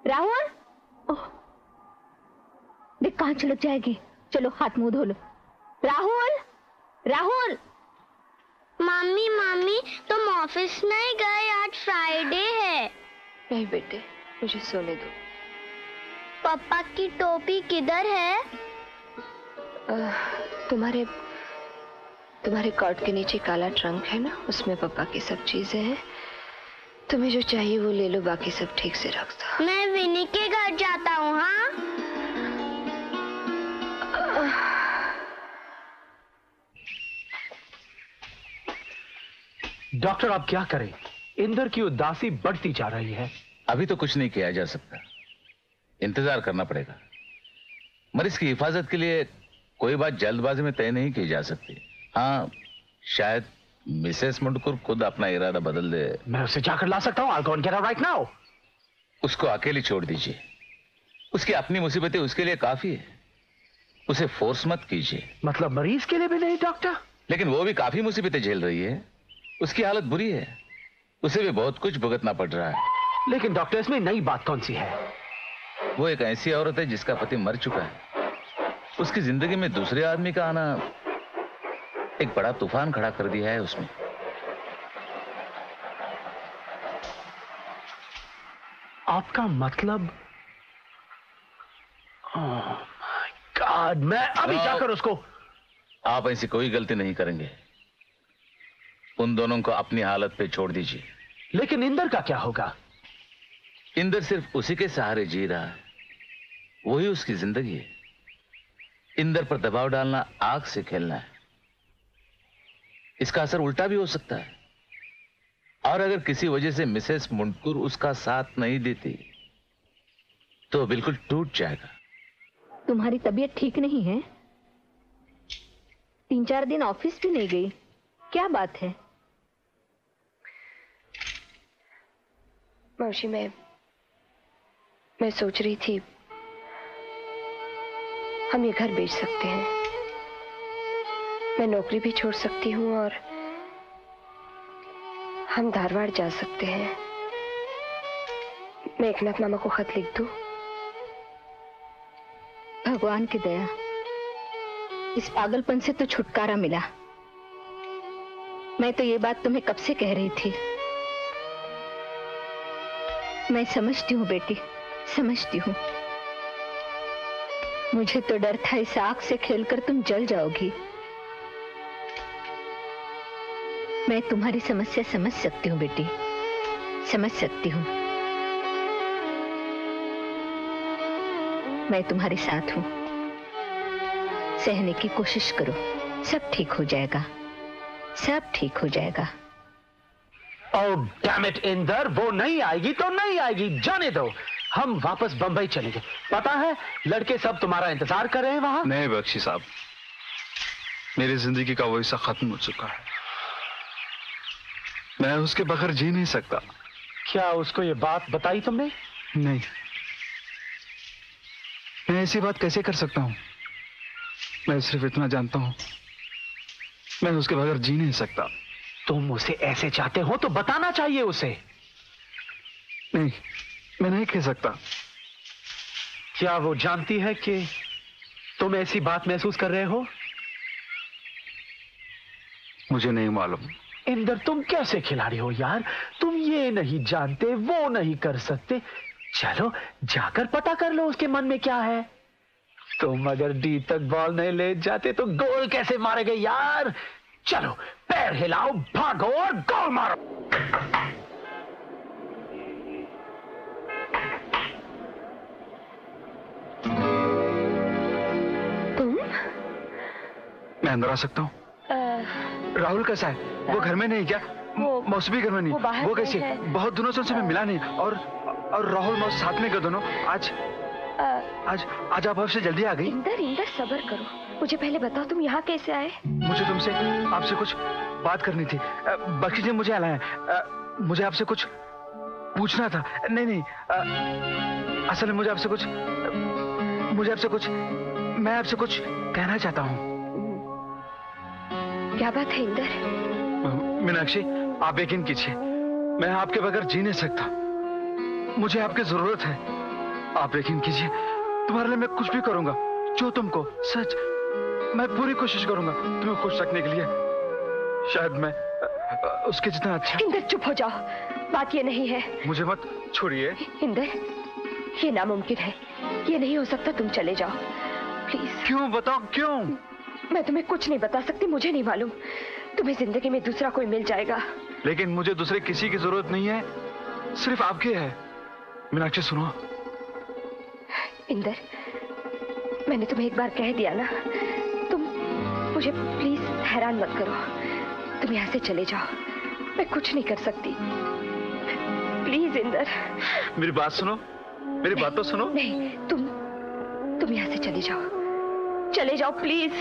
राहुल, देख कहाँ छलक जाएगी। चलो हाथ मुंह धो लो। राहुल, राहुल। मम्मी मम्मी तुम ऑफिस नहीं गए, आज फ्राइडे है। नहीं बेटे, मुझे सोने दो। पापा की टोपी किधर है? तुम्हारे कोट के नीचे काला ट्रंक है ना, उसमें पापा की सब चीजें हैं। तुम्हें जो चाहिए वो ले लो, बाकी सब ठीक से रख दो। मैं विनी के घर जाता हूँ। हाँ डॉक्टर, आप क्या करें? इंदर की उदासी बढ़ती जा रही है। अभी तो कुछ नहीं किया जा सकता, इंतजार करना पड़ेगा। मरीज की हिफाजत के लिए कोई बात जल्दबाजी में तय नहीं की जा सकती। हाँ, शायद मिसेस मुंडकुर खुद अपना इरादा बदल दे। मैं उसे जाकर ला सकता हूँ। I'll go and get her right now. उसको अकेली छोड़ दीजिए। उसकी अपनी मुसीबतें उसके लिए काफी है। उसे फोर्स मत कीजिए। मतलब मरीज के लिए भी नहीं डॉक्टर? लेकिन वो भी काफी मुसीबतें झेल रही है। उसकी हालत बुरी है, उसे भी बहुत कुछ भुगतना पड़ रहा है। लेकिन डॉक्टर, इसमें नई बात कौन सी है? वो एक ऐसी औरत है जिसका पति मर चुका है। उसकी जिंदगी में दूसरे आदमी का आना एक बड़ा तूफान खड़ा कर दिया है उसमें। आपका मतलब? गॉड, मैं अभी जाकर उसको। आप ऐसी कोई गलती नहीं करेंगे। उन दोनों को अपनी हालत पे छोड़ दीजिए। लेकिन इंदर का क्या होगा? इंदर सिर्फ उसी के सहारे जी रहा है, वही उसकी जिंदगी है। इंदर पर दबाव डालना आग से खेलना है। इसका असर उल्टा भी हो सकता है। और अगर किसी वजह से मिसेस मुंडकुर उसका साथ नहीं देती तो बिल्कुल टूट जाएगा। तुम्हारी तबीयत ठीक नहीं है? 3-4 दिन ऑफिस भी नहीं गई, क्या बात है? मौसी, मैं सोच रही थी हम ये घर बेच सकते हैं। मैं नौकरी भी छोड़ सकती हूँ और हम धारवाड़ जा सकते हैं। मैं एकनाथ मामा को खत लिख दूं? भगवान की दया, इस पागलपन से तो छुटकारा मिला। मैं तो ये बात तुम्हें कब से कह रही थी। मैं समझती हूँ बेटी, समझती हूँ। मुझे तो डर था इस आग से खेलकर तुम जल जाओगी। मैं तुम्हारी समस्या समझ सकती हूँ बेटी, समझ सकती हूँ। मैं तुम्हारे साथ हूँ। सहने की कोशिश करो, सब ठीक हो जाएगा, सब ठीक हो जाएगा। ओह डैम इट इंदर, वो नहीं आएगी तो नहीं आएगी, जाने दो। हम वापस बंबई चलेंगे। पता है लड़के सब तुम्हारा इंतजार कर रहे हैं वहां। नहीं बख्शी साहब, मेरी जिंदगी का वो हिस्सा खत्म हो चुका है। मैं उसके बगैर जी नहीं सकता। क्या उसको ये बात बताई तुमने? नहीं, मैं ऐसी बात कैसे कर सकता हूँ? मैं सिर्फ इतना जानता हूँ, मैं उसके बगैर जी नहीं सकता। तुम उसे ऐसे चाहते हो तो बताना चाहिए उसे। नहीं, मैं नहीं कह सकता। क्या वो जानती है कि तुम ऐसी बात महसूस कर रहे हो? मुझे नहीं मालूम। इंदर, तुम कैसे खिलाड़ी हो यार? तुम ये नहीं जानते, वो नहीं कर सकते। चलो जाकर पता कर लो उसके मन में क्या है। तुम अगर डी तक बॉल नहीं ले जाते तो गोल कैसे मारेंगे यार? चलो पैर हिलाओ, भागो और गोल मारो। तुम? मैं अंदर आ सकता हूँ? राहुल कैसा है? वो घर में नहीं क्या? मौसमी घर में नहीं? वो कैसे? बहुत दिनों से उनसे मैं मिला नहीं। और राहुल मौस साथ में गए दोनों। आज आप आपसे जल्दी आ गई। इंदर सब्र करो, मुझे पहले बताओ तुम यहाँ कैसे आए? मुझे तुमसे आपसे कुछ बात करनी थी। बख्शी ने मुझे लाया। मुझे आपसे कुछ पूछना था। नहीं, असल में मैं आपसे कुछ कहना चाहता हूँ। क्या बात है इंदर? मीनाक्षी, आप यकीन कीजिए, मैं आपके बगैर जी नहीं सकता। मुझे आपकी जरूरत है। आप यकीन कीजिए, तुम्हारे लिए मैं कुछ भी करूंगा, जो तुमको, सच, मैं पूरी कोशिश करूंगा तुम्हें खुश रखने के लिए। शायद मैं उसके जितना अच्छा। इंदर चुप हो जाओ, बात ये नहीं है। मुझे मत छोड़िए। इंदर, ये नामुमकिन है, ये नहीं हो सकता, तुम चले जाओ प्लीज। क्यों, बताओ क्यों? मैं तुम्हें कुछ नहीं बता सकती, मुझे नहीं मालूम, तुम्हें जिंदगी में दूसरा कोई मिल जाएगा। लेकिन मुझे दूसरे किसी की जरूरत नहीं है, सिर्फ आपकी है। मीनाक्षी सुनो। इंदर, मैंने तुम्हें एक बार कह दिया ना, तुम मुझे प्लीज हैरान मत करो। तुम यहाँ से चले जाओ, मैं कुछ नहीं कर सकती। प्लीज इंदर। मेरी बात सुनो, मेरी बात तो सुनो। नहीं, तुम यहाँ से चले जाओ, चले जाओ प्लीज।